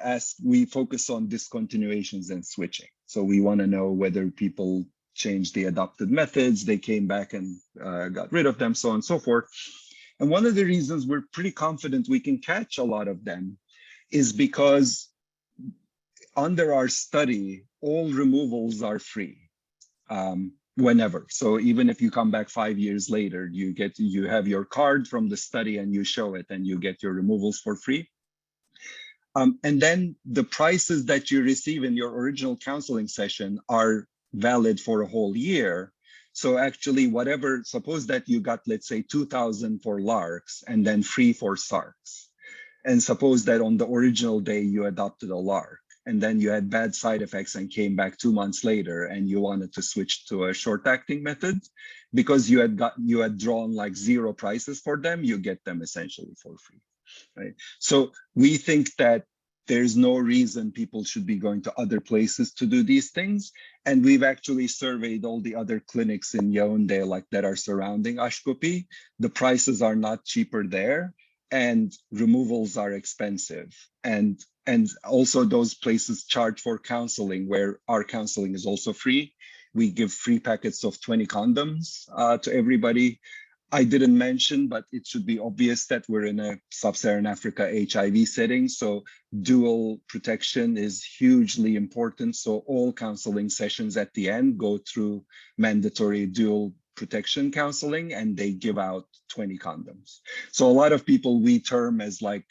focus on discontinuations and switching. So we want to know whether people changed the adopted methods, they came back and got rid of them, so on and so forth. And one of the reasons we're pretty confident we can catch a lot of them is because under our study, all removals are free. Whenever. So even if you come back 5 years later, you have your card from the study and you show it, and you get your removals for free. And then the prices that you receive in your original counseling session are valid for a whole year. So actually, suppose that you got, let's say, 2,000 for LARCs and then free for SARCs. And suppose that on the original day you adopted a LARC, and then you had bad side effects and came back 2 months later and you wanted to switch to a short-acting method, because you had drawn like 0 prices for them, you get them essentially for free, right? So we think that there's no reason people should be going to other places to do these things. And we've actually surveyed all the other clinics in Yaoundé, like that are surrounding Ashkopi. The prices are not cheaper there, and removals are expensive. And also those places charge for counseling, where our counseling is also free. We give free packets of 20 condoms to everybody. I didn't mention, but it should be obvious that we're in a sub-Saharan Africa HIV setting, so dual protection is hugely important. So all counseling sessions at the end go through mandatory dual protection counseling, and they give out 20 condoms. So a lot of people we term as like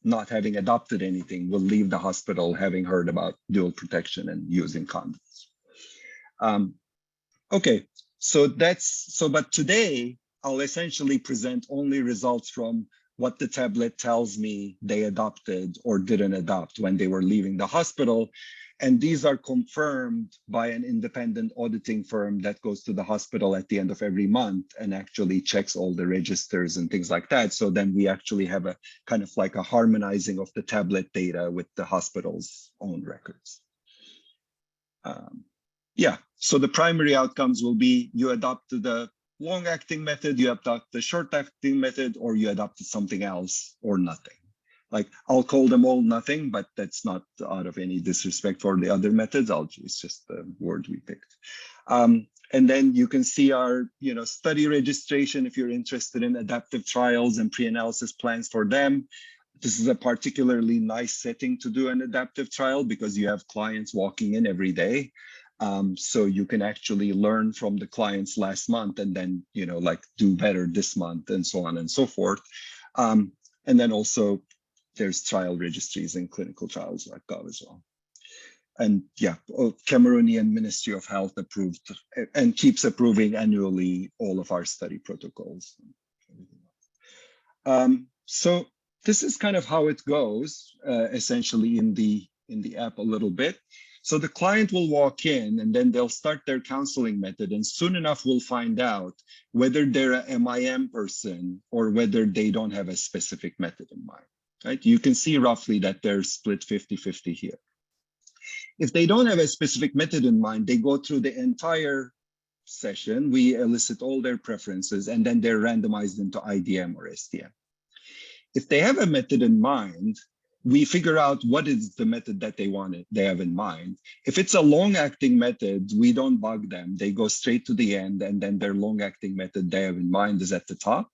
not having adopted anything will leave the hospital having heard about dual protection and using condoms. Okay, but today, I'll essentially present only results from what the tablet tells me they adopted or didn't adopt when they were leaving the hospital. And these are confirmed by an independent auditing firm that goes to the hospital at the end of every month and actually checks all the registers and things like that. So then we actually have a kind of like a harmonizing of the tablet data with the hospital's own records. Yeah, so the primary outcomes will be you adopted the long-acting method, you adopt the short-acting method, or you adopted something else or nothing. Like I'll call them all nothing, but that's not out of any disrespect for the other methods. It's just the word we picked. And then you can see our study registration if you're interested in adaptive trials and pre-analysis plans for them. This is a particularly nice setting to do an adaptive trial because you have clients walking in every day. So you can actually learn from the clients last month and then, like do better this month and so on and so forth. And then also there's trial registries and clinicaltrials.gov as well. And yeah, Cameroonian Ministry of Health approved and keeps approving annually all of our study protocols. So this is kind of how it goes, essentially in the app a little bit. So the client will walk in and then they'll start their counseling method, and soon enough we'll find out whether they're a MIM person or whether they don't have a specific method in mind, right? You can see roughly that they're split 50-50 here. If they don't have a specific method in mind, they go through the entire session, we elicit all their preferences, and then they're randomized into IDM or STM. If they have a method in mind, we figure out what is the method that they have in mind. If it's a long-acting method, we don't bug them. They go straight to the end, and then their long-acting method they have in mind is at the top.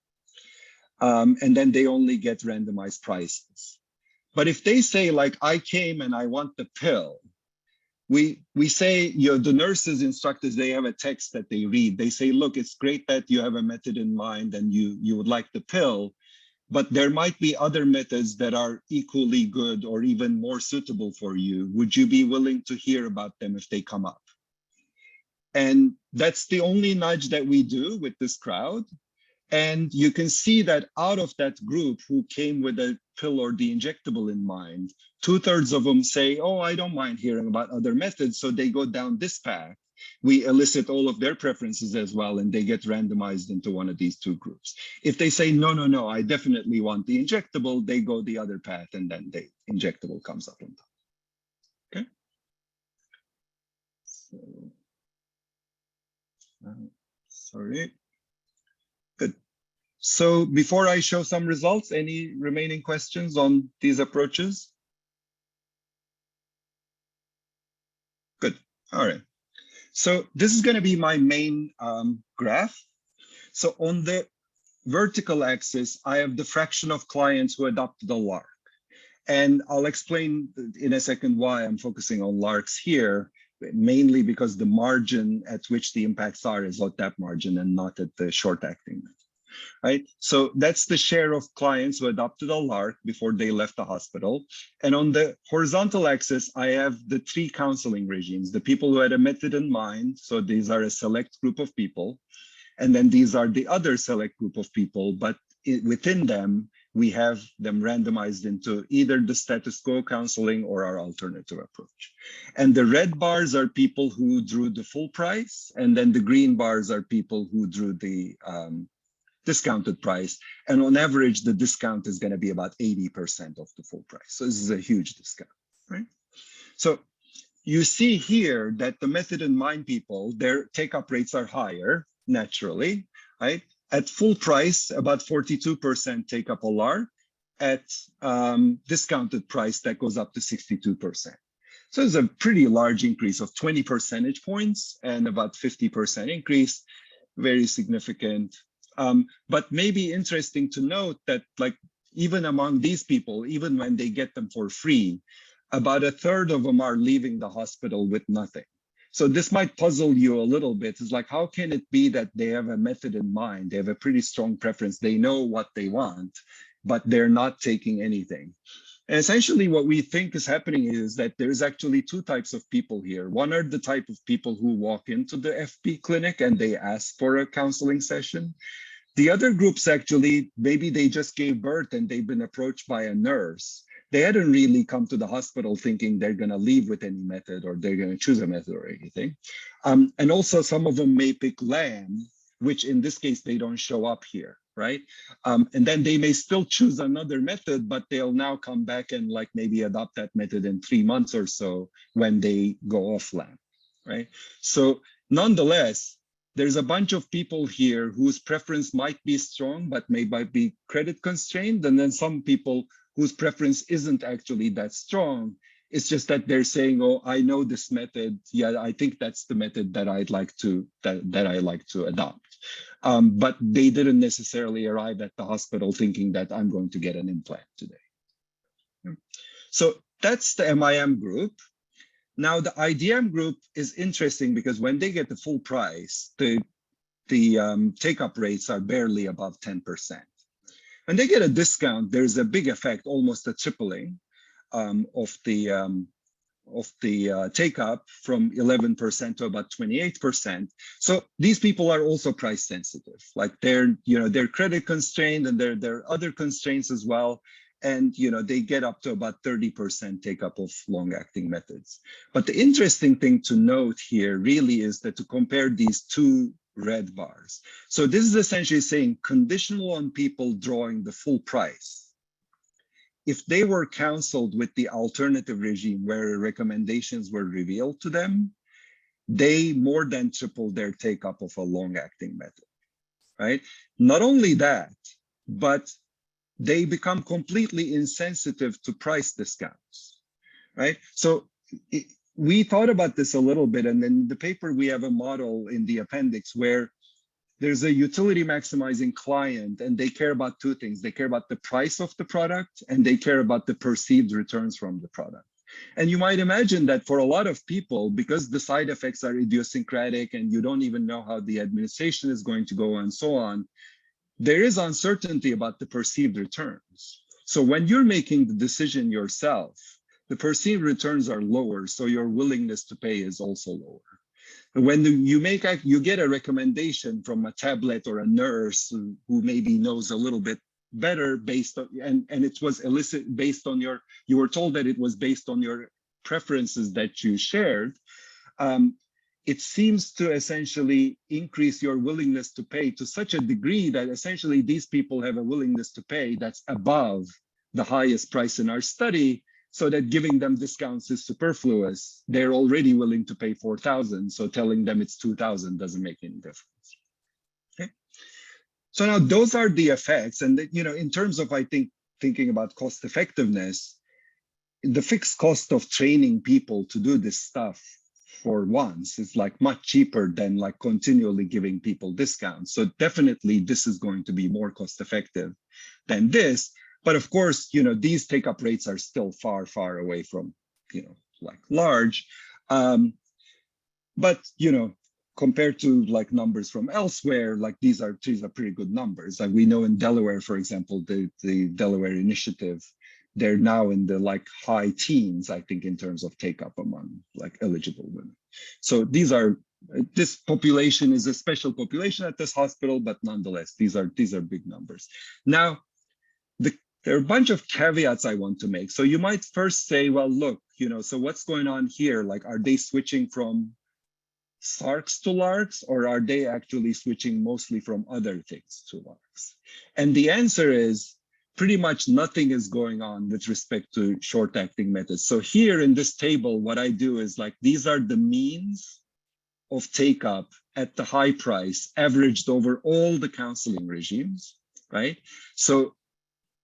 And then they only get randomized prices. But if they say, like, I came and I want the pill, we say, the nurses instruct us, they have a text that they read. They say, look, it's great that you have a method in mind and you would like the pill, but there might be other methods that are equally good or even more suitable for you. Would you be willing to hear about them if they come up? And that's the only nudge that we do with this crowd. And you can see that out of that group who came with a pill or the injectable in mind, 2/3 of them say, oh, I don't mind hearing about other methods. So they go down this path. We elicit all of their preferences as well, and they get randomized into one of these two groups. If they say, no, I definitely want the injectable, they go the other path, and then the injectable comes up on top. Okay. So, sorry. Good. So before I show some results, any remaining questions on these approaches? Good. All right. So this is going to be my main graph. So on the vertical axis, I have the fraction of clients who adopted the LARC. And I'll explain in a second why I'm focusing on LARCs here, mainly because the margin at which the impacts are is at that margin and not at the short-acting method. Right? So that's the share of clients who adopted a LARC before they left the hospital. And on the horizontal axis, I have the 3 counseling regimes, the people who had a method in mind. So these are a select group of people. And then these are the other select group of people, but within them, we have them randomized into either the status quo counseling or our alternative approach. And the red bars are people who drew the full price. And then the green bars are people who drew the discounted price. And on average, the discount is going to be about 80% of the full price. So this is a huge discount, right? So you see here that the method in mind people, their take-up rates are higher, naturally, right? At full price, about 42% take up a LAR. At discounted price, that goes up to 62%. So it's a pretty large increase of 20 percentage points and about 50% increase, very significant. But maybe interesting to note that like even among these people, even when they get them for free, about a third of them are leaving the hospital with nothing. So this might puzzle you a little bit. It's like, how can it be that they have a method in mind? They have a pretty strong preference. They know what they want, but they're not taking anything. And essentially what we think is happening is that there's actually two types of people here. One are the type of people who walk into the FP clinic and they ask for a counseling session. The other groups actually, maybe they just gave birth and they've been approached by a nurse. They hadn't really come to the hospital thinking they're going to leave with any method or they're going to choose a method or anything. And also some of them may pick LAM, which in this case, they don't show up here, right? And then they may still choose another method, but they'll now come back and like maybe adopt that method in 3 months or so when they go off LAM, right? So nonetheless, there's a bunch of people here whose preference might be strong, but may be credit constrained. And then some people whose preference isn't actually that strong. It's just that they're saying, oh, I know this method. Yeah, I think that's the method that I'd like to, that I like to adopt. But they didn't necessarily arrive at the hospital thinking that I'm going to get an implant today. So that's the MIM group. Now the IDM group is interesting because when they get the full price, the take-up rates are barely above 10%. When they get a discount, there's a big effect, almost a tripling of the take-up from 11% to about 28%. So these people are also price sensitive. Like they're credit constrained and there are other constraints as well. And they get up to about 30% take-up of long-acting methods. But the interesting thing to note here really is that to compare these two red bars. So this is essentially saying conditional on people drawing the full price. If they were counseled with the alternative regime where recommendations were revealed to them, they more than tripled their take-up of a long-acting method, right? Not only that, but they become completely insensitive to price discounts, right? So we thought about this a little bit, and in the paper we have a model in the appendix where there's a utility maximizing client and they care about two things. They care about the price of the product and they care about the perceived returns from the product. And you might imagine that for a lot of people, because the side effects are idiosyncratic and you don't even know how the administration is going to go and so on, there is uncertainty about the perceived returns. So when you're making the decision yourself, the perceived returns are lower, so your willingness to pay is also lower. When you get a recommendation from a tablet or a nurse who maybe knows a little bit better based on, and it was based on you were told that it was based on your preferences that you shared, it seems to essentially increase your willingness to pay to such a degree that essentially these people have a willingness to pay that's above the highest price in our study, so that giving them discounts is superfluous. They're already willing to pay 4,000, so telling them it's 2,000 doesn't make any difference. Okay. So now those are the effects, and in terms of thinking about cost effectiveness, the fixed cost of training people to do this stuff for once is like much cheaper than like continually giving people discounts. So definitely this is going to be more cost effective than this. But of course, these take-up rates are still far, far away from, like large. But, compared to like numbers from elsewhere, like these are pretty good numbers. Like we know in Delaware, for example, the Delaware initiative, they're now in the like high teens, I think, in terms of take-up among like eligible women. So this population is a special population at this hospital, but nonetheless, these are big numbers. Now, there are a bunch of caveats I want to make. So you might first say, well, look, so what's going on here? Like, are they switching from SARCs to LARCs, or are they actually switching mostly from other things to LARCs? And the answer is pretty much nothing is going on with respect to short-acting methods. So here in this table, what I do is like, these are the means of take-up at the high price averaged over all the counseling regimes, right? So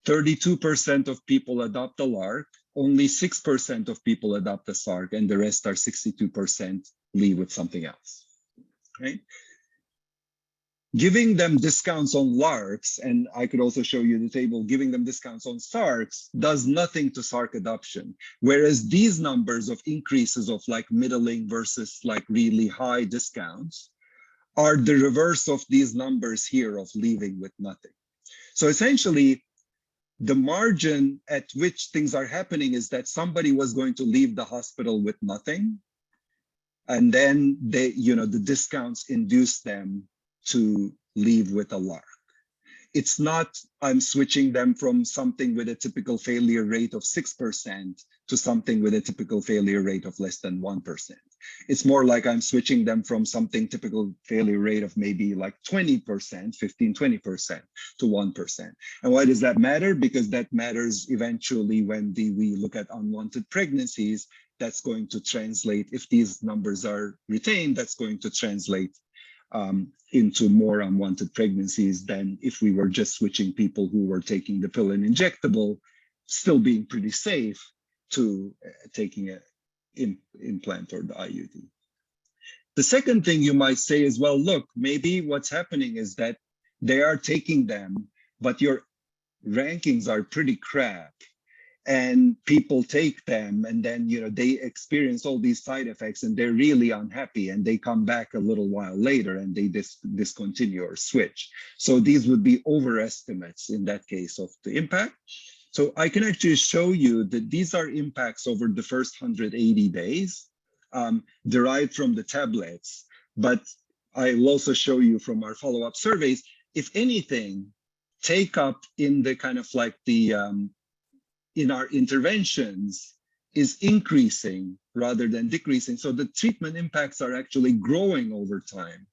32% of people adopt a LARC, only 6% of people adopt a SARC, and the rest are 62% leave with something else, right? Giving them discounts on LARCs, and I could also show you the table, giving them discounts on SARCs does nothing to SARC adoption. Whereas these numbers of increases of like middling versus like really high discounts are the reverse of these numbers here of leaving with nothing. So essentially, the margin at which things are happening is that somebody was going to leave the hospital with nothing, and then they, the discounts induce them to leave with a LARC. It's not, I'm switching them from something with a typical failure rate of 6% to something with a typical failure rate of less than 1%. It's more like I'm switching them from something typical failure rate of maybe like 20%, 15, 20% to 1%. And why does that matter? Because that matters eventually when we look at unwanted pregnancies. That's going to translate, if these numbers are retained, that's going to translate into more unwanted pregnancies than if we were just switching people who were taking the pill and injectable, still being pretty safe, to taking an implant or the IUD. The second thing you might say is, well, look, maybe what's happening is that they are taking them, but your rankings are pretty crap. And people take them, and then they experience all these side effects, and they're really unhappy, and they come back a little while later, and they discontinue or switch. So these would be overestimates in that case of the impact. So I can actually show you that these are impacts over the first 180 days, derived from the tablets. But I'll also show you from our follow-up surveys, if anything, take up in the kind of like the in our interventions is increasing rather than decreasing. So the treatment impacts are actually growing over time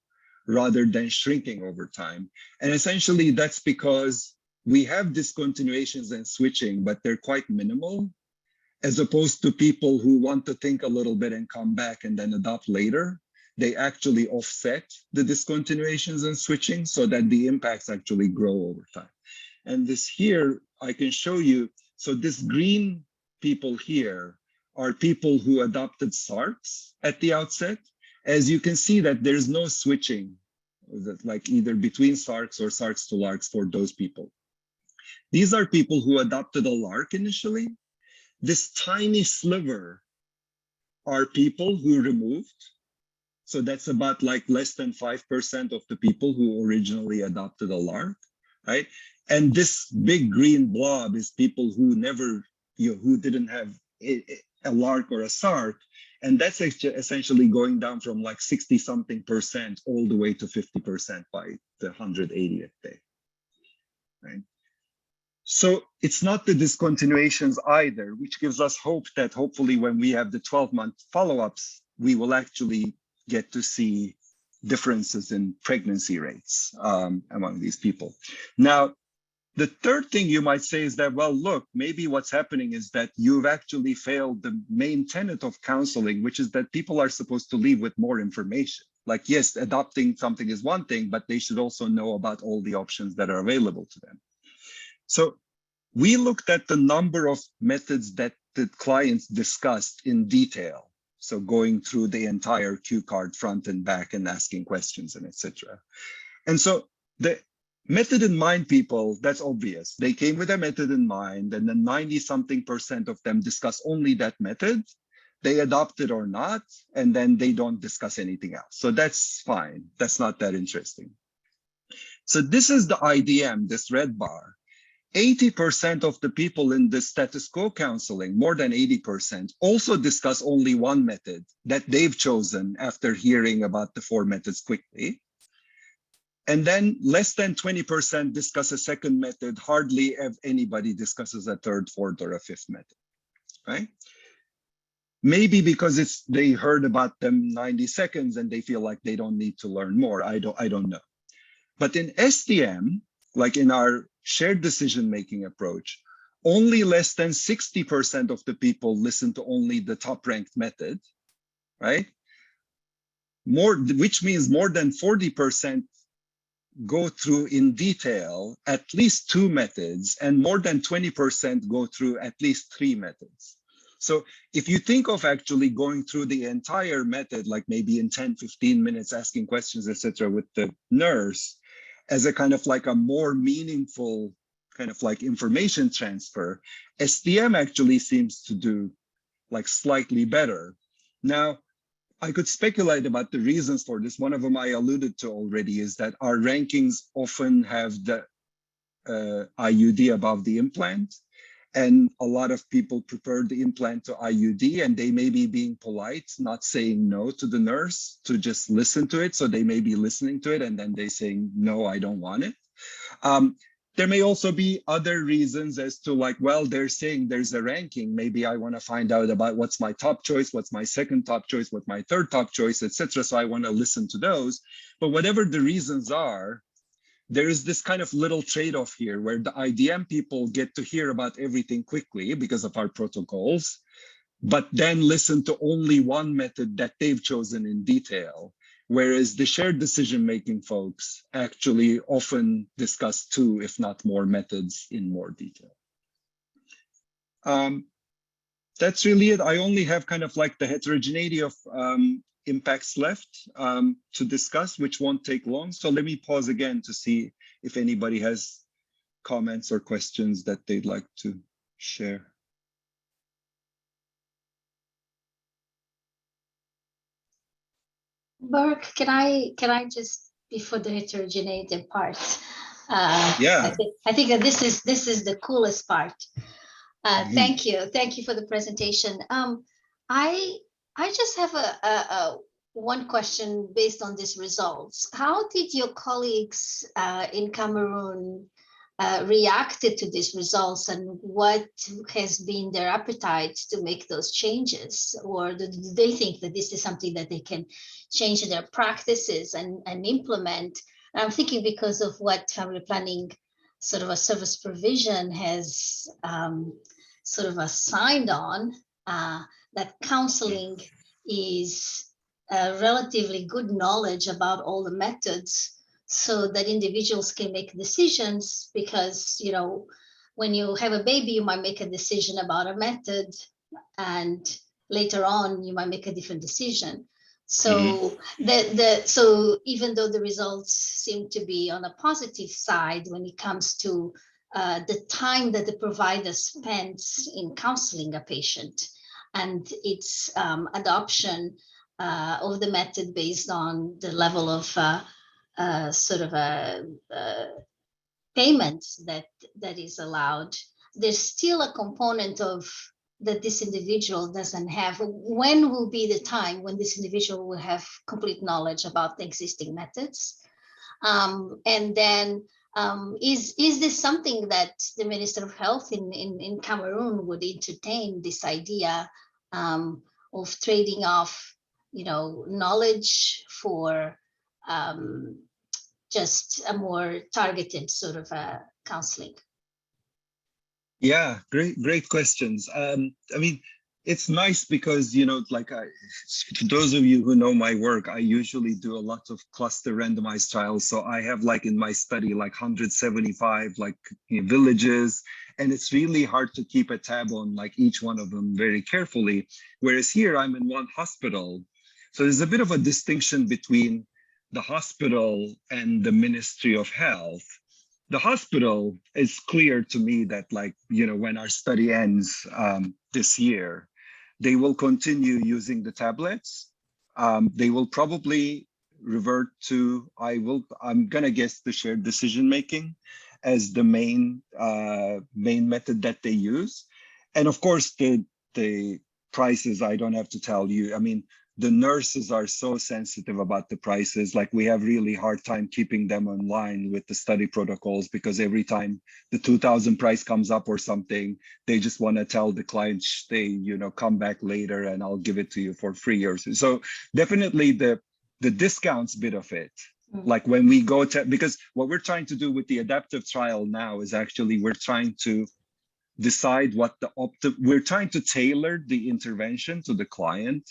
rather than shrinking over time. And essentially that's because we have discontinuations and switching, but they're quite minimal, as opposed to people who want to think a little bit and come back and then adopt later. They actually offset the discontinuations and switching so that the impacts actually grow over time. And this here, I can show you. So this green people here are people who adopted SARCs at the outset. As you can see that there's no switching, like either between SARCs or SARCs to LARCs for those people. These are people who adopted a LARC initially. This tiny sliver are people who removed. So that's about like less than 5% of the people who originally adopted a LARC, right? And this big green blob is people who never, who didn't have a LARC or a SARC. And that's essentially going down from like 60-something% all the way to 50% by the 180th day, right? So it's not the discontinuations either, which gives us hope that hopefully when we have the 12-month follow-ups, we will actually get to see differences in pregnancy rates among these people. Now, the third thing you might say is that, well, look, maybe what's happening is that you've actually failed the main tenet of counseling, which is that people are supposed to leave with more information. Like, yes, adopting something is one thing, but they should also know about all the options that are available to them. So we looked at the number of methods that the clients discussed in detail. So going through the entire cue card front and back and asking questions and etc. And so the method in mind people, that's obvious. They came with a method in mind, and then 90-something% of them discuss only that method. They adopt it or not, and then they don't discuss anything else. So that's fine. That's not that interesting. So this is the IDM, this red bar. 80% of the people in the status quo counseling, more than 80%, also discuss only one method that they've chosen after hearing about the 4 methods quickly. And then less than 20% discuss a second method. Hardly if anybody discusses a third, fourth, or a fifth method, right? Maybe because they heard about them 90 seconds and they feel like they don't need to learn more. I don't know. But in STM, like in our shared decision-making approach, only less than 60% of the people listen to only the top-ranked method, right? Which means more than 40% go through in detail at least 2 methods, and more than 20% go through at least 3 methods. So if you think of actually going through the entire method, like maybe in 10, 15 minutes, asking questions, etc., with the nurse, as a kind of like a more meaningful kind of like information transfer, STM actually seems to do like slightly better. Now, I could speculate about the reasons for this. One of them I alluded to already is that our rankings often have the IUD above the implant, and a lot of people prefer the implant to IUD, and they may be being polite, not saying no to the nurse, to just listen to it. So they may be listening to it and then they saying, no, I don't want it. There may also be other reasons as to like, well, they're saying there's a ranking. Maybe I want to find out about what's my top choice, what's my second top choice, what's my third top choice, etc. So I want to listen to those. But whatever the reasons are, there is this kind of little trade-off here where the IDM people get to hear about everything quickly because of our protocols, but then listen to only one method that they've chosen in detail. Whereas the shared decision-making folks actually often discuss 2, if not more, methods in more detail. That's really it. I only have kind of like the heterogeneity of impacts left to discuss, which won't take long. So let me pause again to see if anybody has comments or questions that they'd like to share. Berk, can I just, before the heterogeneity part? Yeah. I think that this is the coolest part. Thank you for the presentation. I just have a one question based on these results. How did your colleagues in Cameroon reacted to these results, and what has been their appetite to make those changes? Or do they think that this is something that they can change their practices and implement? And I'm thinking because of what family planning sort of a service provision has sort of signed on, that counseling is relatively good knowledge about all the methods, so that individuals can make decisions. Because, you know, when you have a baby, you might make a decision about a method, and later on you might make a different decision. So so even though the results seem to be on a positive side when it comes to the time that the provider spends in counseling a patient and its adoption of the method based on the level of sort of payments that is allowed, there's still a component of that this individual doesn't have. When will be the time when this individual will have complete knowledge about the existing methods? And then is this something that the Minister of Health in Cameroon would entertain, this idea of trading off, you know, knowledge for just a more targeted sort of counseling? Yeah, great questions. I mean, it's nice because, you know, like for those of you who know my work, I usually do a lot of cluster randomized trials. So I have like in my study, like 175 like villages, and it's really hard to keep a tab on like each one of them very carefully. Whereas here I'm in one hospital. So there's a bit of a distinction between the hospital and the Ministry of Health. The hospital is clear to me that, like, you know, when our study ends this year, they will continue using the tablets. They will probably revert to, I'm gonna guess, the shared decision making as the main method that they use. And of course, the prices, I don't have to tell you. I mean, the nurses are so sensitive about the prices. Like, we have really hard time keeping them in line with the study protocols, because every time the 2,000 price comes up or something, they just want to tell the client, they, you know, come back later and I'll give it to you for free. Or so definitely the discounts bit of it Like when we go to, because what we're trying to do with the adaptive trial now is actually we're trying to decide what we're trying to tailor the intervention to the client.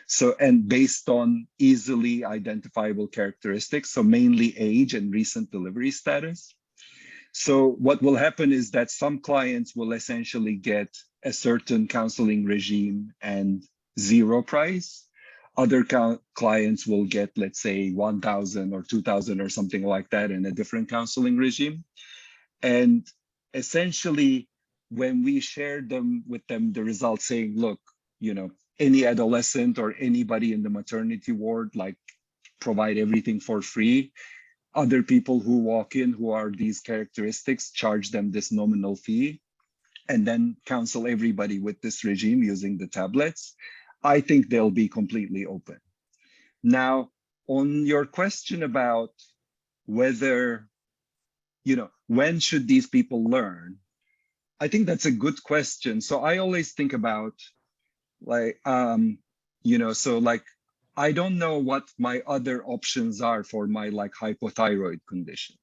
So, and based on easily identifiable characteristics, so mainly age and recent delivery status. So what will happen is that some clients will essentially get a certain counseling regime and zero price. Other clients will get, let's say, 1,000 or 2,000 or something like that in a different counseling regime. And essentially, when we share them with them, the results saying, look, any adolescent or anybody in the maternity ward, like provide everything for free. Other people who walk in who are these characteristics, charge them this nominal fee, and then counsel everybody with this regime using the tablets. I think they'll be completely open. Now, on your question about whether, when should these people learn? I think that's a good question. So I always think about like, so like, I don't know what my other options are for my like hypothyroid condition,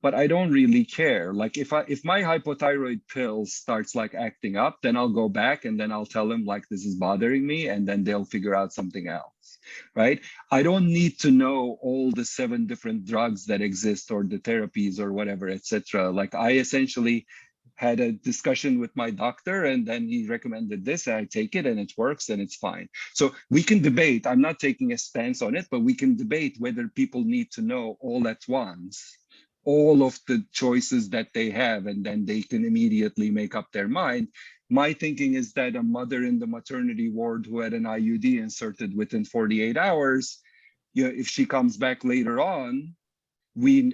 but I don't really care. Like if my hypothyroid pill starts like acting up, then I'll go back and then I'll tell them like, this is bothering me, and then they'll figure out something else, right? I don't need to know all the 7 different drugs that exist or the therapies or whatever, etc. Like I essentially had a discussion with my doctor and then he recommended this and I take it and it works and it's fine. So we can debate, I'm not taking a stance on it, but we can debate whether people need to know all at once all of the choices that they have and then they can immediately make up their mind. My thinking is that a mother in the maternity ward who had an IUD inserted within 48 hours, if she comes back later on,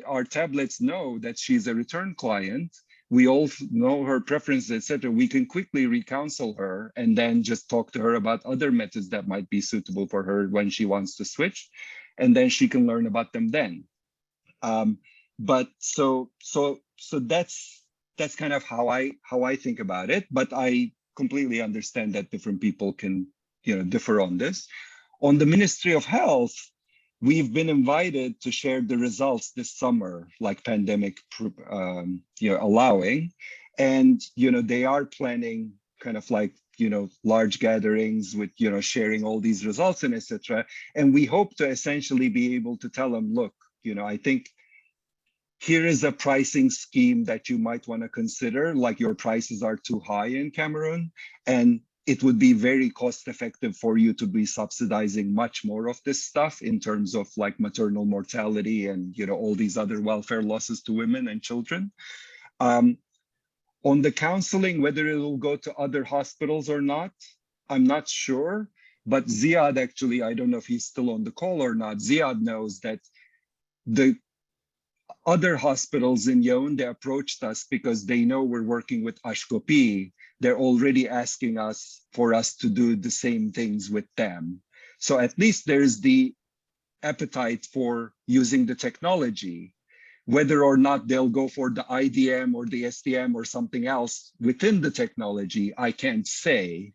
our tablets know that she's a return client. We all know her preferences, etc. We can quickly recounsel her and then just talk to her about other methods that might be suitable for her when she wants to switch, and then she can learn about them then. But so that's kind of how I think about it. But I completely understand that different people can differ on this. On the Ministry of Health, we've been invited to share the results this summer, like pandemic, allowing, and they are planning kind of like large gatherings with sharing all these results and etc. And we hope to essentially be able to tell them, look, I think here is a pricing scheme that you might want to consider, like your prices are too high in Cameroon, and it would be very cost effective for you to be subsidizing much more of this stuff in terms of like maternal mortality and all these other welfare losses to women and children. On the counseling, whether it will go to other hospitals or not, I'm not sure. But Ziad actually, I don't know if he's still on the call or not, Ziad knows that the other hospitals in Yaoundé approached us because they know we're working with Ashkopi. They're already asking us for us to do the same things with them. So at least there's the appetite for using the technology. Whether or not they'll go for the IDM or the SDM or something else within the technology, I can't say.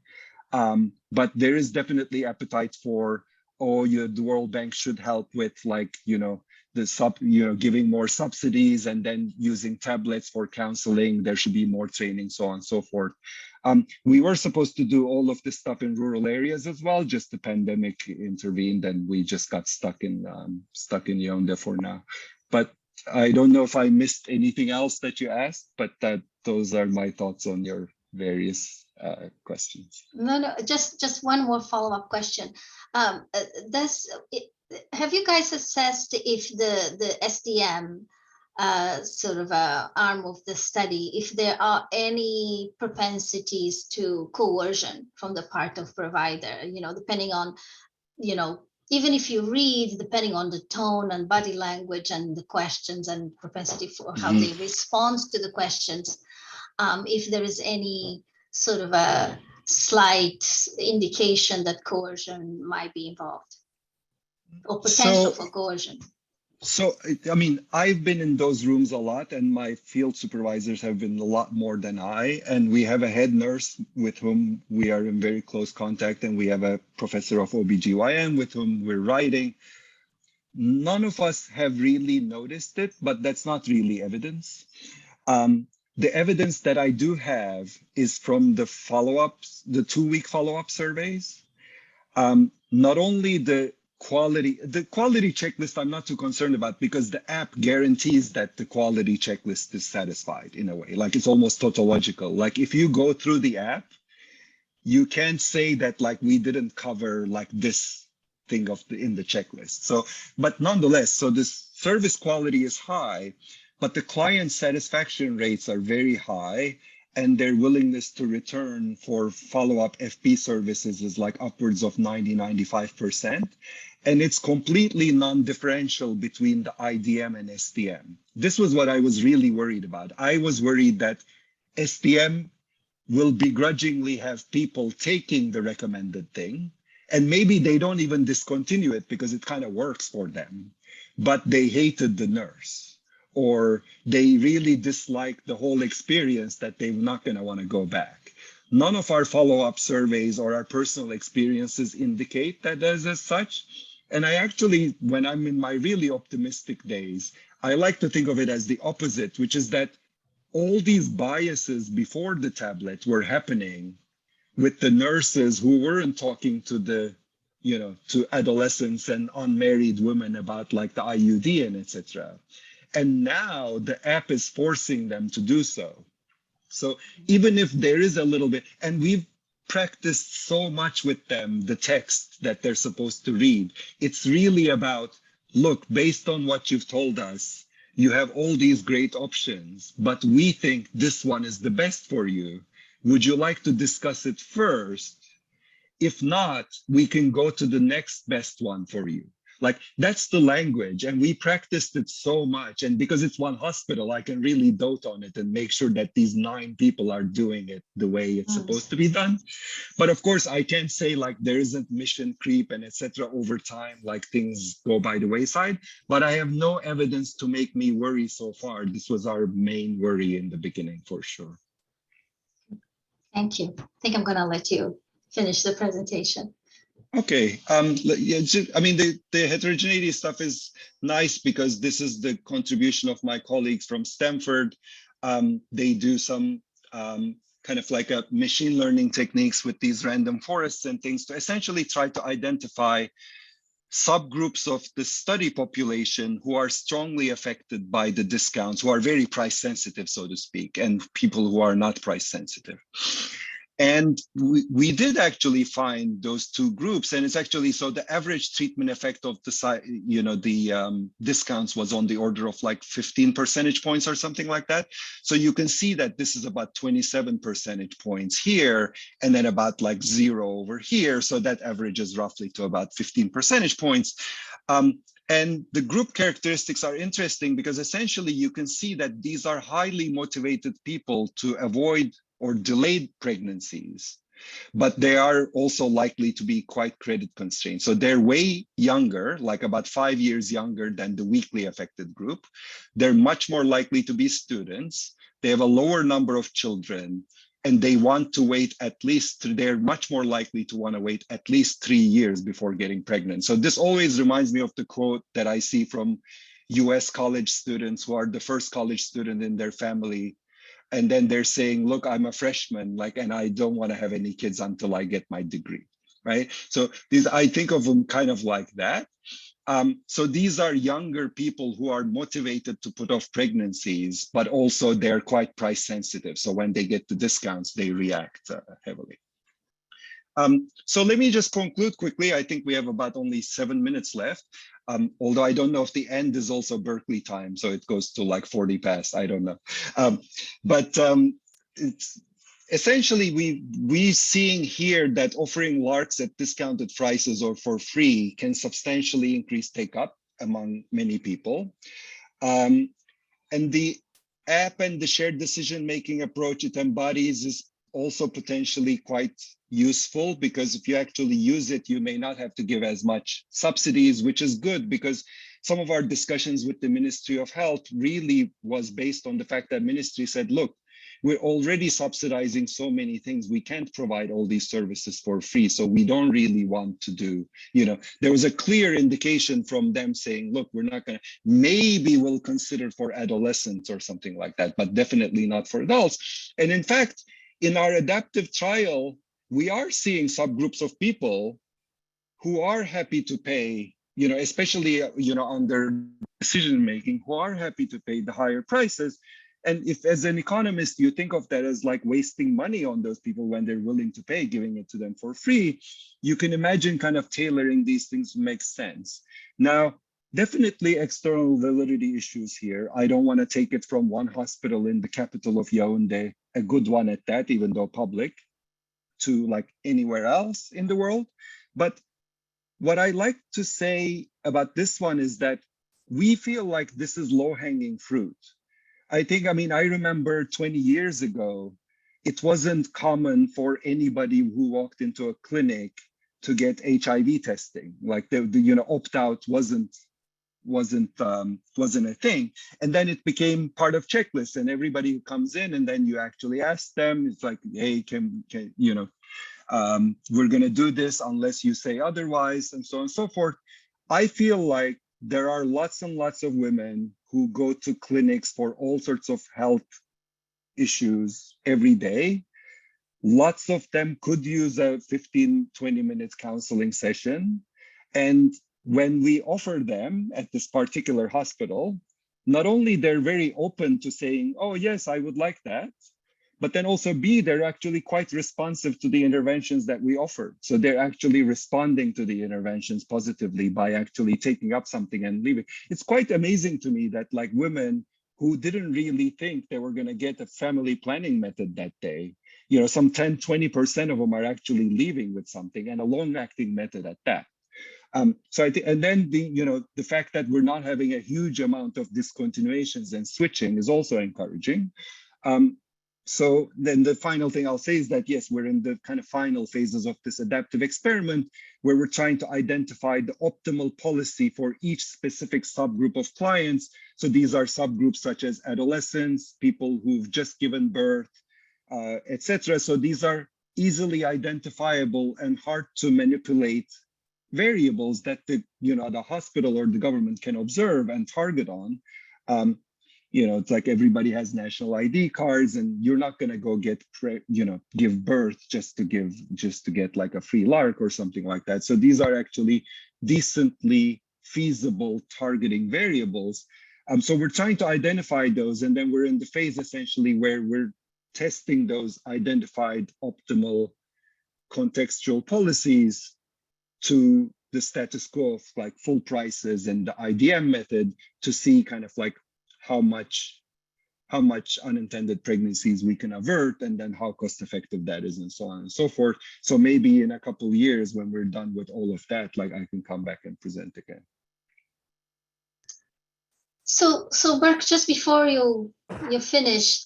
But there is definitely appetite for, the World Bank should help with like, giving more subsidies and then using tablets for counseling. There should be more training, so on and so forth. We were supposed to do all of this stuff in rural areas as well, just the pandemic intervened and we just got stuck in Yaoundé for now. But I don't know if I missed anything else that you asked, but those are my thoughts on your various questions. No, just one more follow-up question. Have you guys assessed if the SDM sort of arm of the study, if there are any propensities to coercion from the part of provider, depending on, even if you read, depending on the tone and body language and the questions and propensity for how they respond to the questions, if there is any sort of a slight indication that coercion might be involved or potential for coercion. So, I mean, I've been in those rooms a lot and my field supervisors have been a lot more than I, and we have a head nurse with whom we are in very close contact, and we have a professor of OBGYN with whom we're writing. none of us have really noticed it, but that's not really evidence. The evidence that I do have is from the follow-ups, the 2-week follow-up surveys. Not only the quality checklist, I'm not too concerned about because the app guarantees that the quality checklist is satisfied in a way. Like it's almost tautological. Like if you go through the app, you can't say that like we didn't cover like this thing in the checklist. So, but nonetheless, so this service quality is high, but the client satisfaction rates are very high, and their willingness to return for follow-up FP services is like upwards of 90-95%. And it's completely non-differential between the IDM and STM. This was what I was really worried about. I was worried that STM will begrudgingly have people taking the recommended thing, and maybe they don't even discontinue it because it kind of works for them, but they hated the nurse, or they really disliked the whole experience that they're not going to want to go back. None of our follow-up surveys or our personal experiences indicate that as such. And I actually, when I'm in my really optimistic days, I like to think of it as the opposite, which is that all these biases before the tablet were happening with the nurses who weren't talking to the, to adolescents and unmarried women about like the IUD and etc. And now the app is forcing them to do so. So even if there is a little bit, and we've practiced so much with them, the text that they're supposed to read, it's really about, look, based on what you've told us, you have all these great options, but we think this one is the best for you. Would you like to discuss it first? If not, we can go to the next best one for you. Like that's the language, and we practiced it so much. And because it's one hospital, I can really dote on it and make sure that these 9 people are doing it the way it's supposed to be done. But of course, I can't say like there isn't mission creep and etc. over time, like things go by the wayside. But I have no evidence to make me worry so far. This was our main worry in the beginning, for sure. Thank you. I think I'm going to let you finish the presentation. Okay. Yeah, I mean, the heterogeneity stuff is nice because this is the contribution of my colleagues from Stanford. They do some kind of like a machine learning techniques with these random forests and things to essentially try to identify subgroups of the study population who are strongly affected by the discounts, who are very price sensitive, so to speak, and people who are not price sensitive. And we did actually find those 2 groups, and it's actually, so the average treatment effect of the discounts was on the order of like 15 percentage points or something like that. So you can see that this is about 27 percentage points here, and then about like 0 over here. So that averages roughly to about 15 percentage points. And the group characteristics are interesting because essentially you can see that these are highly motivated people to avoid or delayed pregnancies, but they are also likely to be quite credit constrained. So they're way younger, like about 5 years younger than the weakly affected group. They're much more likely to be students. They have a lower number of children, and they want to wait they're much more likely to want to wait at least 3 years before getting pregnant. So this always reminds me of the quote that I see from US college students who are the first college student in their family. And then they're saying, look, I'm a freshman, and I don't want to have any kids until I get my degree, right? So I think of them kind of like that. So these are younger people who are motivated to put off pregnancies, but also they're quite price sensitive. So when they get the discounts, they react heavily. So let me just conclude quickly. I think we have about only 7 minutes left. Although I don't know if the end is also Berkeley time, so it goes to like 40 past, I don't know. But it's essentially, we seeing here that offering LARCs at discounted prices or for free can substantially increase take-up among many people. And the app and the shared decision-making approach it embodies is also potentially quite useful, because if you actually use it, you may not have to give as much subsidies, which is good, because some of our discussions with the Ministry of Health really was based on the fact that Ministry said, look, we're already subsidizing so many things. We can't provide all these services for free. So we don't really want to do, there was a clear indication from them saying, look, we're not going to, maybe we'll consider for adolescents or something like that, but definitely not for adults. And in fact, in our adaptive trial, we are seeing subgroups of people who are happy to pay, especially, on their decision making, who are happy to pay the higher prices. And if, as an economist, you think of that as like wasting money on those people when they're willing to pay, giving it to them for free, you can imagine kind of tailoring these things makes sense. Now, definitely external validity issues here. I don't want to take it from one hospital in the capital of Yaoundé, a good one at that, even though public, to like anywhere else in the world. But what I like to say about this one is that we feel like this is low-hanging fruit. I remember 20 years ago, it wasn't common for anybody who walked into a clinic to get HIV testing. Like the opt-out wasn't a thing. And then it became part of checklists, and everybody who comes in, and then you actually ask them, it's like, hey, can we're going to do this unless you say otherwise, and so on and so forth. I feel like there are lots and lots of women who go to clinics for all sorts of health issues every day. Lots of them could use a 15, 20 minutes counseling session. And when we offer them at this particular hospital, not only they're very open to saying, oh, yes, I would like that, but then also B, they're actually quite responsive to the interventions that we offer. So they're actually responding to the interventions positively by actually taking up something and leaving. It's quite amazing to me that like women who didn't really think they were going to get a family planning method that day, some 10, 20% of them are actually leaving with something, and a long-acting method at that. So I think, and then the fact that we're not having a huge amount of discontinuations and switching is also encouraging. So then the final thing I'll say is that, yes, we're in the kind of final phases of this adaptive experiment where we're trying to identify the optimal policy for each specific subgroup of clients. So these are subgroups such as adolescents, people who've just given birth, etc. So these are easily identifiable and hard to manipulate variables that the hospital or the government can observe and target on. It's like everybody has national ID cards, and you're not going to go give birth just to get like a free lark or something like that. So these are actually decently feasible targeting variables. So we're trying to identify those, and then we're in the phase essentially where we're testing those identified optimal contextual policies to the status quo of like full prices and the IDM method to see kind of like how much unintended pregnancies we can avert, and then how cost effective that is, and so on and so forth. So maybe in a couple of years when we're done with all of that, like I can come back and present again. So Berk, just before you finish,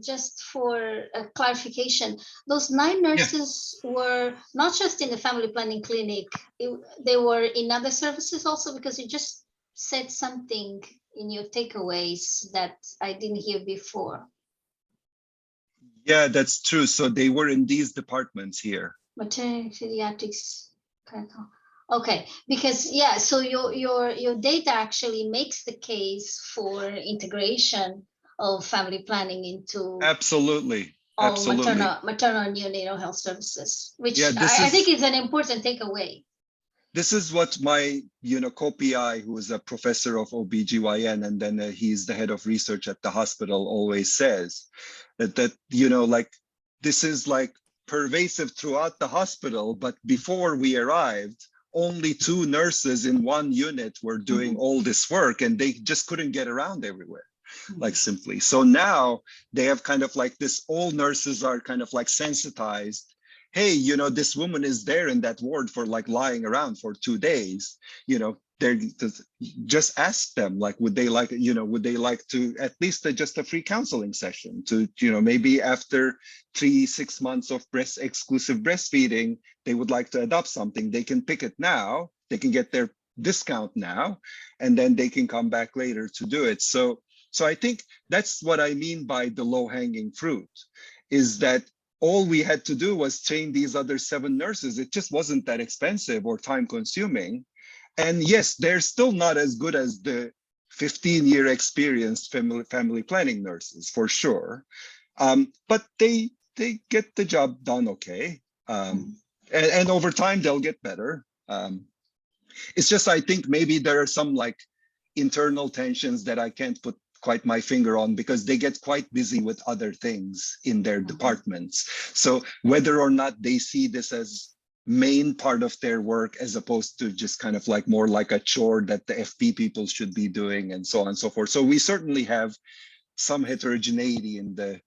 just for a clarification, those 9 nurses were not just in the family planning clinic, they were in other services also, because you just said something in your takeaways that I didn't hear before. Yeah, that's true. So they were in these departments here. Maternity, pediatrics, clinical. Okay, because so your data actually makes the case for integration of family planning into absolutely maternal and neonatal health services, which I think is an important takeaway. This is what my co-PI, who is a professor of OBGYN, and then he's the head of research at the hospital, always says that like this is like pervasive throughout the hospital, but before we arrived, only 2 nurses in 1 unit were doing all this work, and they just couldn't get around everywhere, like simply. So now they have kind of like this, all nurses are kind of like sensitized. Hey, this woman is there in that ward for like lying around for 2 days, they're just ask them, like, would they like to at least just a free counseling session to, maybe after 3-6 months of exclusive breastfeeding, they would like to adopt something. They can pick it now, they can get their discount now, and then they can come back later to do it. So So I think that's what I mean by the low-hanging fruit, is that all we had to do was train these other 7 nurses. It just wasn't that expensive or time-consuming. And yes, they're still not as good as the 15-year experienced family planning nurses, for sure. But they get the job done okay. And over time, they'll get better. It's just, I think maybe there are some like internal tensions that I can't put quite my finger on, because they get quite busy with other things in their departments. So whether or not they see this as main part of their work, as opposed to just kind of like more like a chore that the FP people should be doing, and so on and so forth. So we certainly have some heterogeneity in the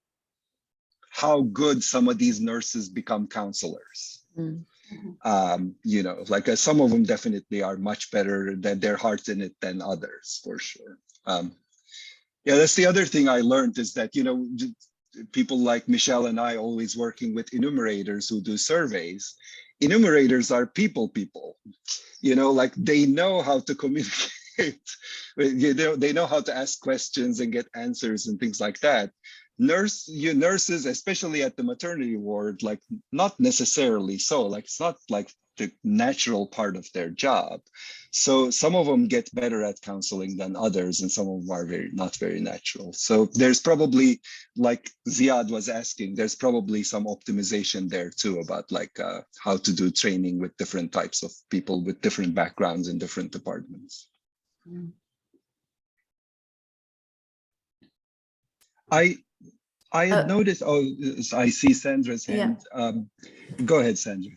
how good some of these nurses become counselors. You know, like some of them definitely are much better, than their hearts in it than others, for sure. Yeah, that's the other thing I learned, is that, you know, people like Michelle and I always working with enumerators who do surveys. Enumerators are people, you know, like they know how to communicate. They know how to ask questions and get answers and things like that. Nurses, especially at the maternity ward, like not necessarily so. Like it's not like the natural part of their job. So some of them get better at counseling than others, and some of them are not very natural. So there's probably, like Ziad was asking, there's probably some optimization there too, about like how to do training with different types of people with different backgrounds in different departments. I had noticed, I see Sandra's hand. Go ahead, Sandra.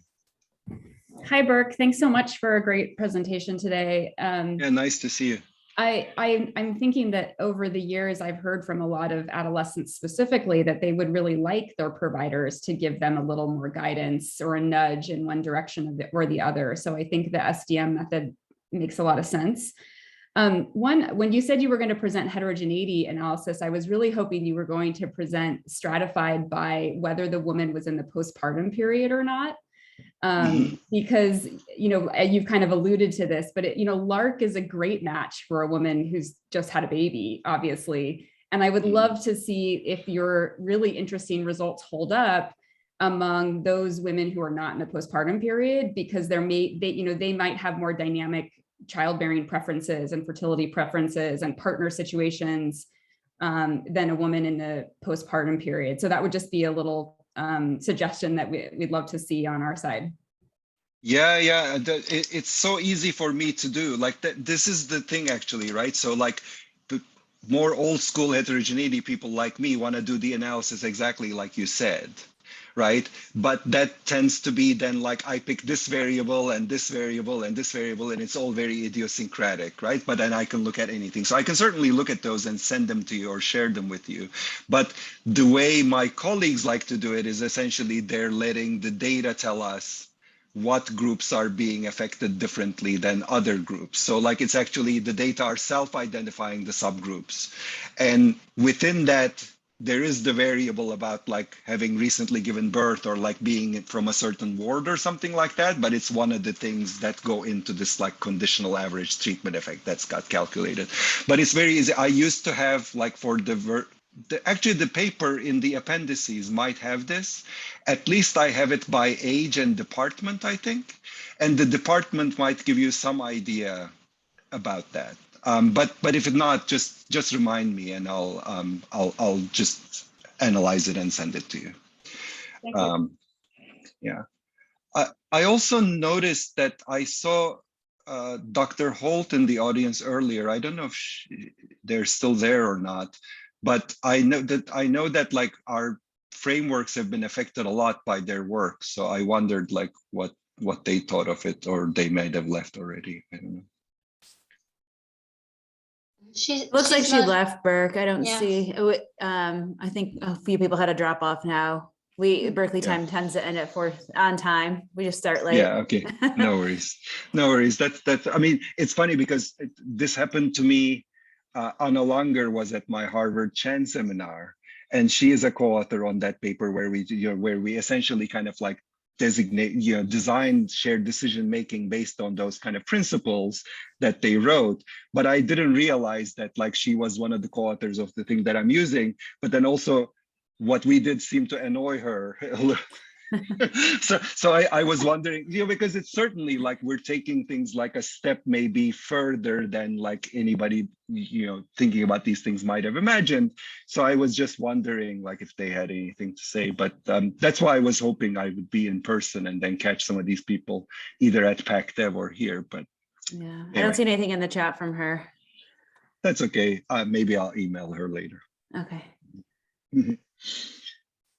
Hi, Berk. Thanks so much for a great presentation today. Yeah, nice to see you. I'm thinking that over the years, I've heard from a lot of adolescents specifically that they would really like their providers to give them a little more guidance or a nudge in one direction or the other. So I think the SDM method makes a lot of sense. When you said you were going to present heterogeneity analysis, I was really hoping you were going to present stratified by whether the woman was in the postpartum period or not. Because, you know, you've kind of alluded to this, but you know, LARC is a great match for a woman who's just had a baby, obviously. And I would love to see if your really interesting results hold up among those women who are not in the postpartum period, because they might have more dynamic childbearing preferences and fertility preferences and partner situations than a woman in the postpartum period. So that would just be a little suggestion that we'd love to see on our side. Yeah, it's so easy for me to do. Like this is the thing, actually, right? So like the more old school heterogeneity people like me want to do the analysis exactly like you said, right? But that tends to be then like I pick this variable and this variable and this variable, and it's all very idiosyncratic, right? But then I can look at anything. So I can certainly look at those and send them to you or share them with you. But the way my colleagues like to do it is essentially they're letting the data tell us what groups are being affected differently than other groups. So like it's actually the data are self-identifying the subgroups. And within that, there is the variable about like having recently given birth or like being from a certain ward or something like that. But it's one of the things that go into this like conditional average treatment effect that's got calculated. But it's very easy. I used to have like for actually the paper in the appendices might have this. At least I have it by age and department, I think. And the department might give you some idea about that. But if not, just remind me, and I'll just analyze it and send it to you. Thank you. Yeah. I also noticed that I saw Dr. Holt in the audience earlier. I don't know if they're still there or not, but I know that like our frameworks have been affected a lot by their work. So I wondered like what they thought of it, or they might have left already. I don't know. Looks like she's she not- left, Berk. I don't Yeah. see. I think a few people had to drop off now. Berkeley time tends to end at 4 on time. We just start late. Yeah, okay. No worries. No worries. That's I mean, it's funny because this happened to me. Anna Langer was at my Harvard Chan seminar, and she is a co-author on that paper where we essentially kind of like designate, design shared decision making based on those kind of principles that they wrote. But I didn't realize that like she was one of the co-authors of the thing that I'm using, but then also what we did seemed to annoy her. So I was wondering, because it's certainly like we're taking things like a step maybe further than like anybody, thinking about these things might have imagined. So I was just wondering like if they had anything to say, but that's why I was hoping I would be in person and then catch some of these people either at PacDev or here, but Yeah, I anyway. don't see anything in the chat from her. That's okay. Maybe I'll email her later. Okay.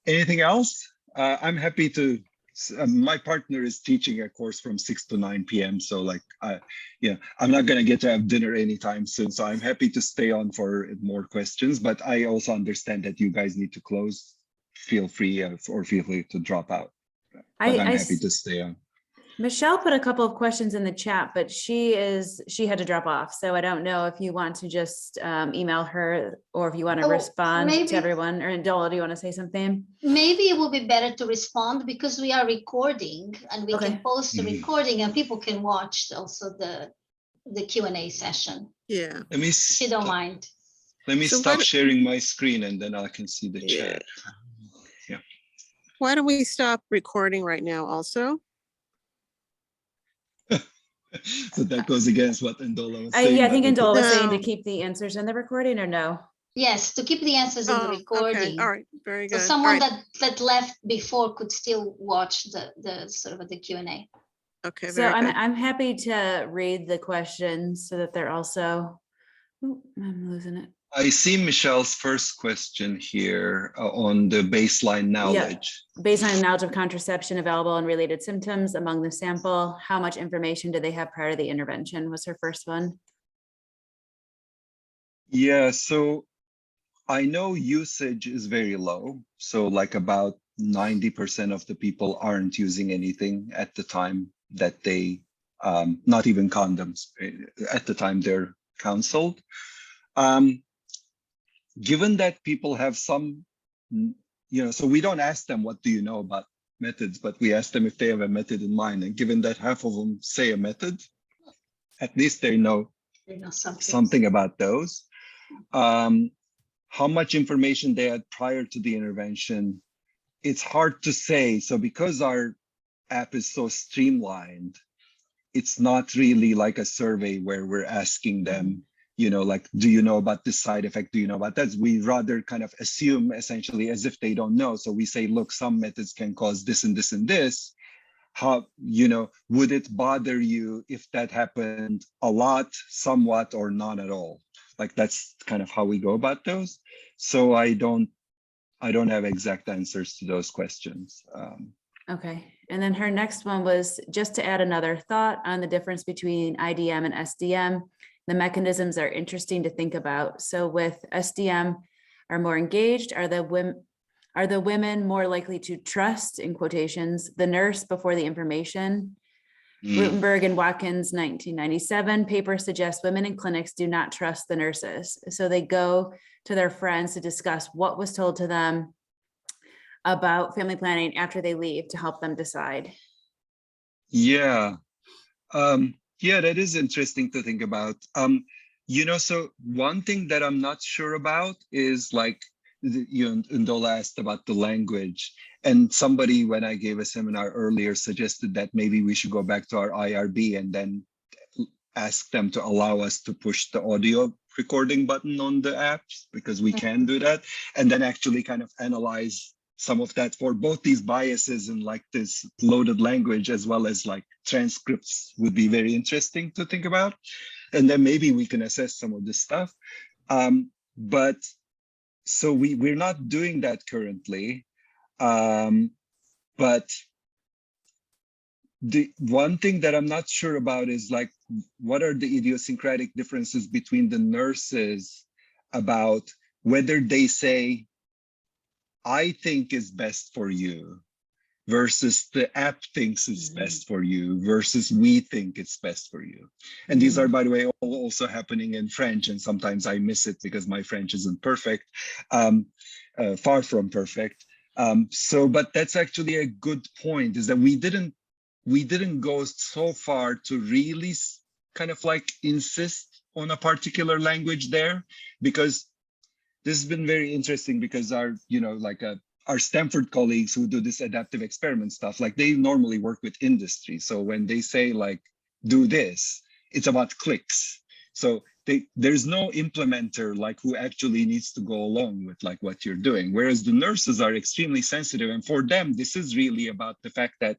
Anything else? I'm happy to. My partner is teaching a course from 6 to 9 p.m. So like, I'm not going to get to have dinner anytime soon. So I'm happy to stay on for more questions. But I also understand that you guys need to close. Feel free to drop out. But I'm happy to stay on. Michelle put a couple of questions in the chat, but she had to drop off. So I don't know if you want to just email her or if you want to respond to everyone. Or Ndola, do you want to say something? Maybe it will be better to respond because we are recording and we can post the recording and people can watch also the Q&A session. Yeah. Let me if you don't mind. Let me stop sharing my screen and then I can see the chat. Yeah. Why don't we stop recording right now also? So that goes against what Ndola was saying. I think Ndola was saying to keep the answers in the recording, or no? Yes, to keep the answers in the recording. Okay. All right, very good. So someone that left before could still watch the sort of the Q&A. Okay, so I'm happy to read the questions so that they're also. Oh, I'm losing it. I see Michelle's first question here on the baseline knowledge. Baseline knowledge of contraception available and related symptoms among the sample. How much information did they have prior to the intervention was her first one. Yeah, so I know usage is very low. So like about 90% of the people aren't using anything at the time that they, not even condoms, at the time they're counseled. Given that people have some, so we don't ask them, what do you know about methods, but we ask them if they have a method in mind. And given that half of them say a method, at least they know something about those. How much information they had prior to the intervention, it's hard to say. So because our app is so streamlined, it's not really like a survey where we're asking them, like, do you know about this side effect? Do you know about that? We rather kind of assume essentially as if they don't know. So we say, look, some methods can cause this and this and this. How, would it bother you if that happened a lot, somewhat, or not at all? Like that's kind of how we go about those. So I don't have exact answers to those questions. Okay. And then her next one was just to add another thought on the difference between IDM and SDM. The mechanisms are interesting to think about. So with SDM are more engaged, are the women more likely to trust, in quotations, the nurse before the information? Rutenberg and Watkins, 1997 paper suggests women in clinics do not trust the nurses. So they go to their friends to discuss what was told to them about family planning after they leave to help them decide. Yeah. Yeah, that is interesting to think about. So one thing that I'm not sure about is like, Ndola asked about the language, and somebody, when I gave a seminar earlier, suggested that maybe we should go back to our IRB and then ask them to allow us to push the audio recording button on the apps, because we can do that, and then actually kind of analyze some of that for both these biases and like this loaded language, as well as like transcripts would be very interesting to think about. And then maybe we can assess some of this stuff. But so we're not doing that currently. But the one thing that I'm not sure about is like, what are the idiosyncratic differences between the nurses about whether they say, I think is best for you, versus the app thinks it's best for you, versus we think it's best for you. And these are, by the way, also happening in French, and sometimes I miss it because my French isn't perfect, far from perfect. But that's actually a good point, is that we didn't go so far to really kind of like insist on a particular language there, because this has been very interesting, because our, our Stanford colleagues who do this adaptive experiment stuff, like they normally work with industry. So when they say like, do this, it's about clicks. So there's no implementer like who actually needs to go along with like what you're doing. Whereas the nurses are extremely sensitive. And for them, this is really about the fact that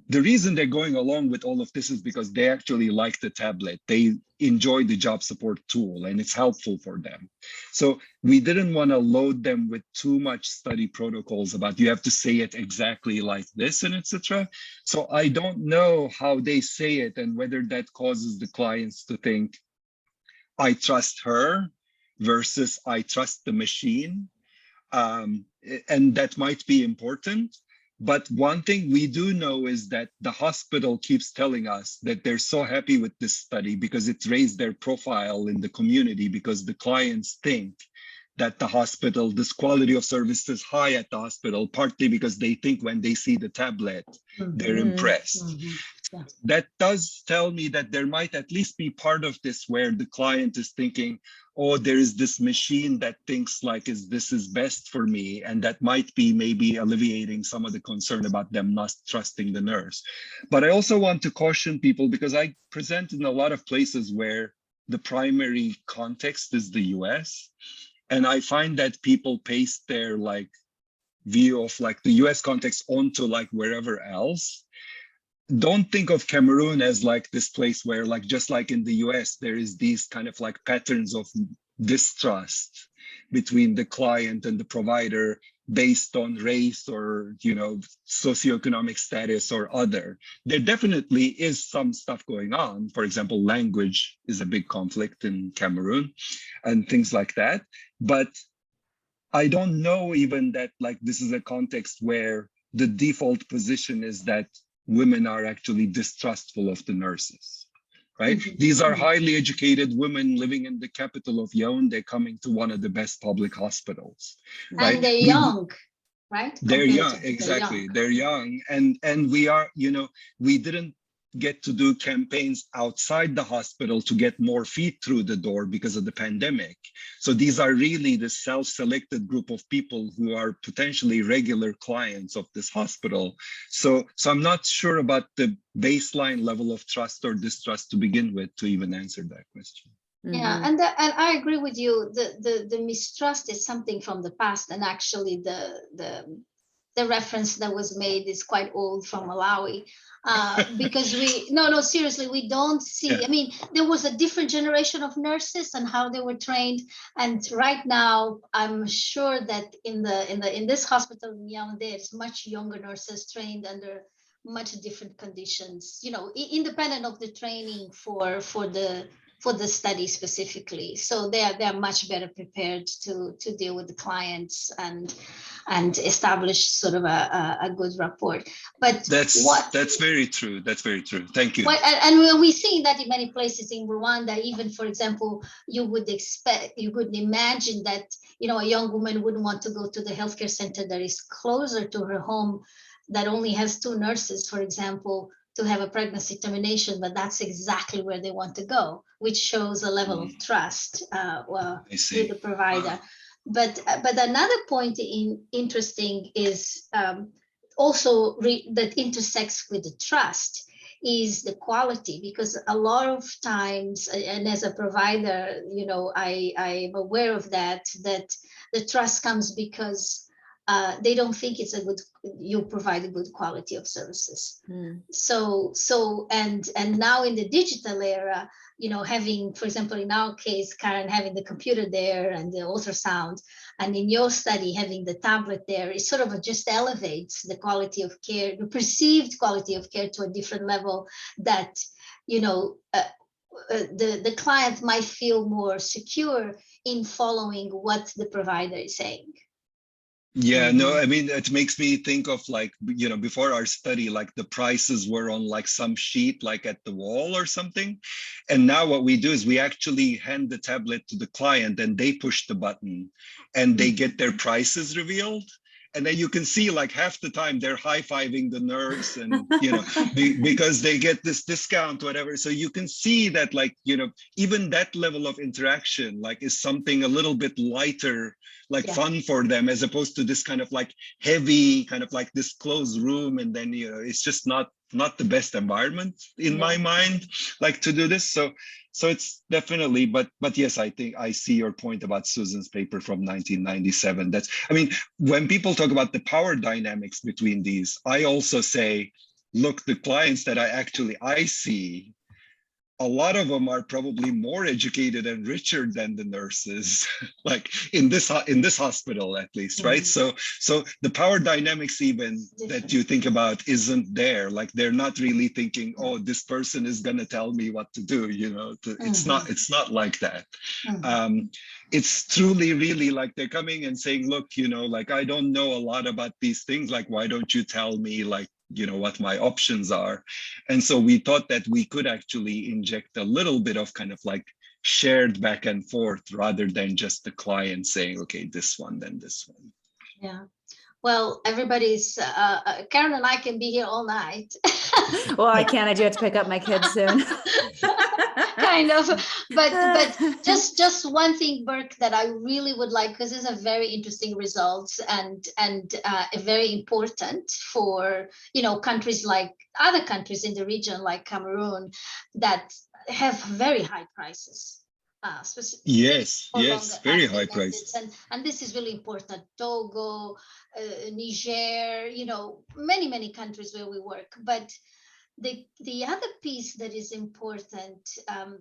the reason they're going along with all of this is because they actually like the tablet. They enjoy the job support tool and it's helpful for them. So we didn't want to load them with too much study protocols about you have to say it exactly like this and etc. So I don't know how they say it and whether that causes the clients to think, I trust her versus I trust the machine. And that might be important. But one thing we do know is that the hospital keeps telling us that they're so happy with this study because it's raised their profile in the community, because the clients think that the hospital, this quality of service is high at the hospital, partly because they think when they see the tablet, they're impressed. Yeah. That does tell me that there might at least be part of this where the client is thinking, oh, there is this machine that thinks like, this is best for me. And that might be maybe alleviating some of the concern about them not trusting the nurse. But I also want to caution people, because I present in a lot of places where the primary context is the US. And I find that people paste their like view of like the US context onto like wherever else. Don't think of Cameroon as like this place where like, just like in the US, there is these kind of like patterns of distrust between the client and the provider based on race or, socioeconomic status or other. There definitely is some stuff going on. For example, language is a big conflict in Cameroon and things like that. But I don't know even that like this is a context where the default position is that women are actually distrustful of the nurses, right? These are highly educated women living in the capital of Yaoundé, coming to one of the best public hospitals, right? And they're young, right? They're Compared young, to- exactly. They're young. And we are, we didn't get to do campaigns outside the hospital to get more feet through the door because of the pandemic. So these are really the self-selected group of people who are potentially regular clients of this hospital. So I'm not sure about the baseline level of trust or distrust to begin with to even answer that question. Yeah, and I agree with you. The mistrust is something from the past, and actually the reference that was made is quite old from Malawi, because seriously, we don't see. Yeah. I mean, there was a different generation of nurses and how they were trained, and right now, I'm sure that in this hospital in Yaoundé, there's much younger nurses trained under much different conditions. Independent of the training for the study specifically. So they are much better prepared to deal with the clients and establish sort of a good rapport. But that's very true. That's very true. Thank you. And we see that in many places in Rwanda, even for example, you could imagine that a young woman wouldn't want to go to the healthcare center that is closer to her home, that only has 2 nurses, for example, to have a pregnancy termination, but that's exactly where they want to go, which shows a level of trust with the provider. But another point interesting is also that intersects with the trust is the quality, because a lot of times, and as a provider, I am aware of that the trust comes because they don't think you provide a good quality of services. So and now in the digital era, having, for example, in our case, Karen, having the computer there and the ultrasound, and in your study having the tablet there, it sort of just elevates the quality of care, the perceived quality of care, to a different level that the client might feel more secure in following what the provider is saying. Yeah, no, I mean, it makes me think of like, before our study, like the prices were on like some sheet, like at the wall or something. And now what we do is we actually hand the tablet to the client and they push the button and they get their prices revealed. and then you can see like half the time they're high-fiving the nurse, and because they get this discount, whatever. So you can see that, like, even that level of interaction like is something a little bit lighter, like fun for them, as opposed to this kind of like heavy, kind of like this closed room, and then it's just not the best environment in my mind, like, to do this. So it's definitely, but yes, I think I see your point about Susan's paper from 1997. I mean, when people talk about the power dynamics between these, I also say, look, the clients that I see, a lot of them are probably more educated and richer than the nurses, like in this hospital at least, right? So the power dynamics even that you think about isn't there. Like, they're not really thinking, oh, this person is gonna tell me what to do. It's not like that. It's truly really like they're coming and saying, look, like, I don't know a lot about these things. Like, why don't you tell me, like, what my options are? And so we thought that we could actually inject a little bit of kind of like shared back and forth, rather than just the client saying, okay, this one, then this one. Yeah. Well, everybody's, Karen and I can be here all night. Well, I can't. I do have to pick up my kids soon. Kind of, but just one thing, Berk, that I really would like, because these are very interesting results and very important for countries, like other countries in the region, like Cameroon, that have very high prices. Yes, very high prices. And this is really important. Togo, Niger, many countries where we work. But the other piece that is important,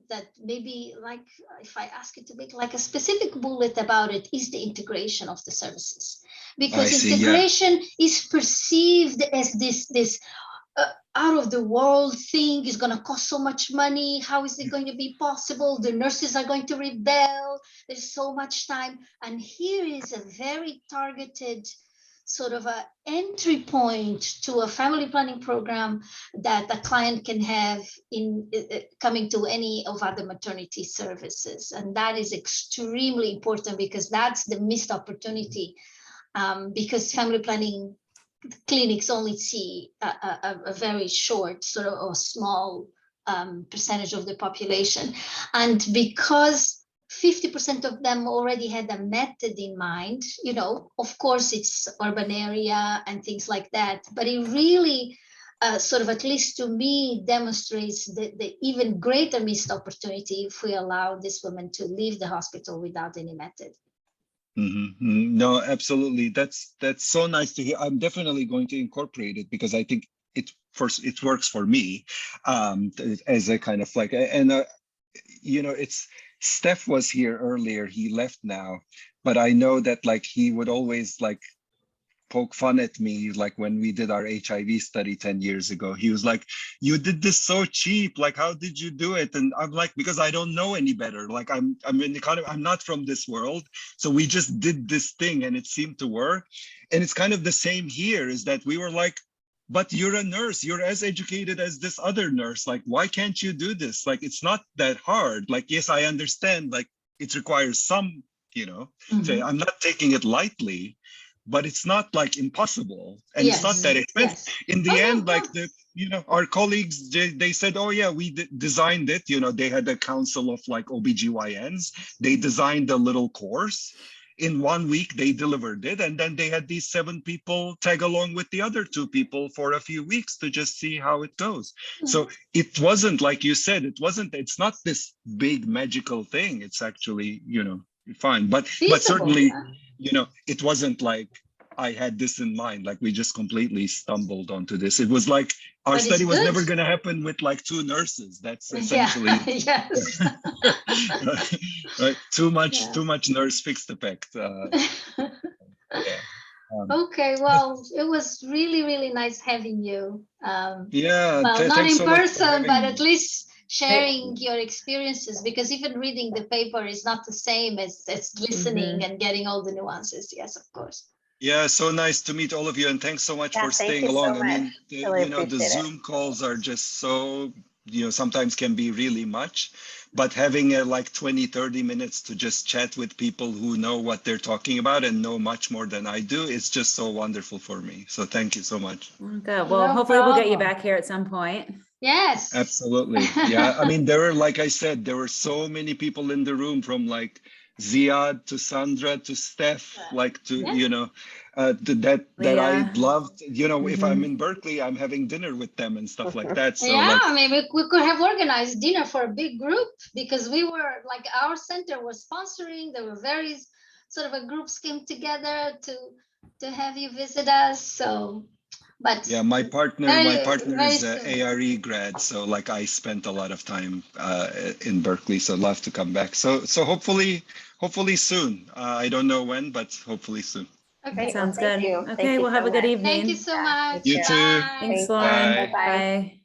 that maybe, like, if I ask you to make like a specific bullet about it, is the integration of the services, because integration is perceived as this out of the world thing, is going to cost so much money. How is it going to be possible? The nurses are going to rebel. There's so much time. And here is a very targeted sort of a entry point to a family planning program that a client can have in coming to any of other maternity services. And that is extremely important, because that's the missed opportunity, because family planning clinics only see a very short, sort of, or small percentage of the population. And because 50% of them already had a method in mind, of course it's urban area and things like that, but it really sort of, at least to me, demonstrates the even greater missed opportunity if we allow this woman to leave the hospital without any method. No, absolutely. That's so nice to hear. I'm definitely going to incorporate it, because I think it works for me, as a kind of like, and it's, Steph was here earlier. He left now, but I know that, like, he would always like poke fun at me, like when we did our HIV study 10 years ago. He was like, you did this so cheap, like, how did you do it? And I'm like, because I don't know any better. Like, I'm in the kind of, I'm not from this world, so we just did this thing and it seemed to work. And it's kind of the same here, is that we were like, but you're a nurse, you're as educated as this other nurse, like, why can't you do this? Like, it's not that hard. Like, yes, I understand, like, it requires some, so I'm not taking it lightly, but it's not like impossible, and it's not that expensive. In the end, like, our colleagues, they said, oh yeah, we designed it. They had a council of like OBGYNs. They designed a little course. In 1 week, they delivered it. And then they had these 7 people tag along with the other 2 people for a few weeks to just see how it goes. So it wasn't, like you said, it's not this big magical thing. It's actually, fine. But certainly, it wasn't like I had this in mind, like we just completely stumbled onto this. It was like our study was never going to happen with like 2 nurses. That's essentially yes. right. Too much nurse fixed effect. Okay, well, it was really, really nice having you. Well, not in person, but at least sharing your experiences, because even reading the paper is not the same as listening and getting all the nuances. Yes, of course. Yeah, so nice to meet all of you, and thanks so much for staying along. So I mean, the Zoom calls are just so, sometimes can be really much, but having like 20-30 minutes to just chat with people who know what they're talking about and know much more than I do, it's just so wonderful for me. So thank you so much. Good. Well, No hopefully we'll get you problem. back here at some point. Yes. Absolutely. Yeah. I mean, there were, like I said, there were so many people in the room, from like Ziad to Sandra to Steph, like to, Yeah. that I Leah. loved, if I'm Mhm. in Berkeley, I'm having dinner with them and stuff like that. So Yeah, like, I mean, we could have organized dinner for a big group, because we were like, our center was sponsoring. There were various sort of a groups came together to have you visit us. So, but yeah, my partner very is soon. a ARE grad. So like I spent a lot of time in Berkeley, so love to come back. So hopefully soon. I don't know when, but hopefully soon. Okay. Sounds thank good. you. Thank Okay, you well, have so a good much. evening. Thank you so much. You too. Bye. Thanks, Thank you. Lauren. Bye. Bye-bye. Bye.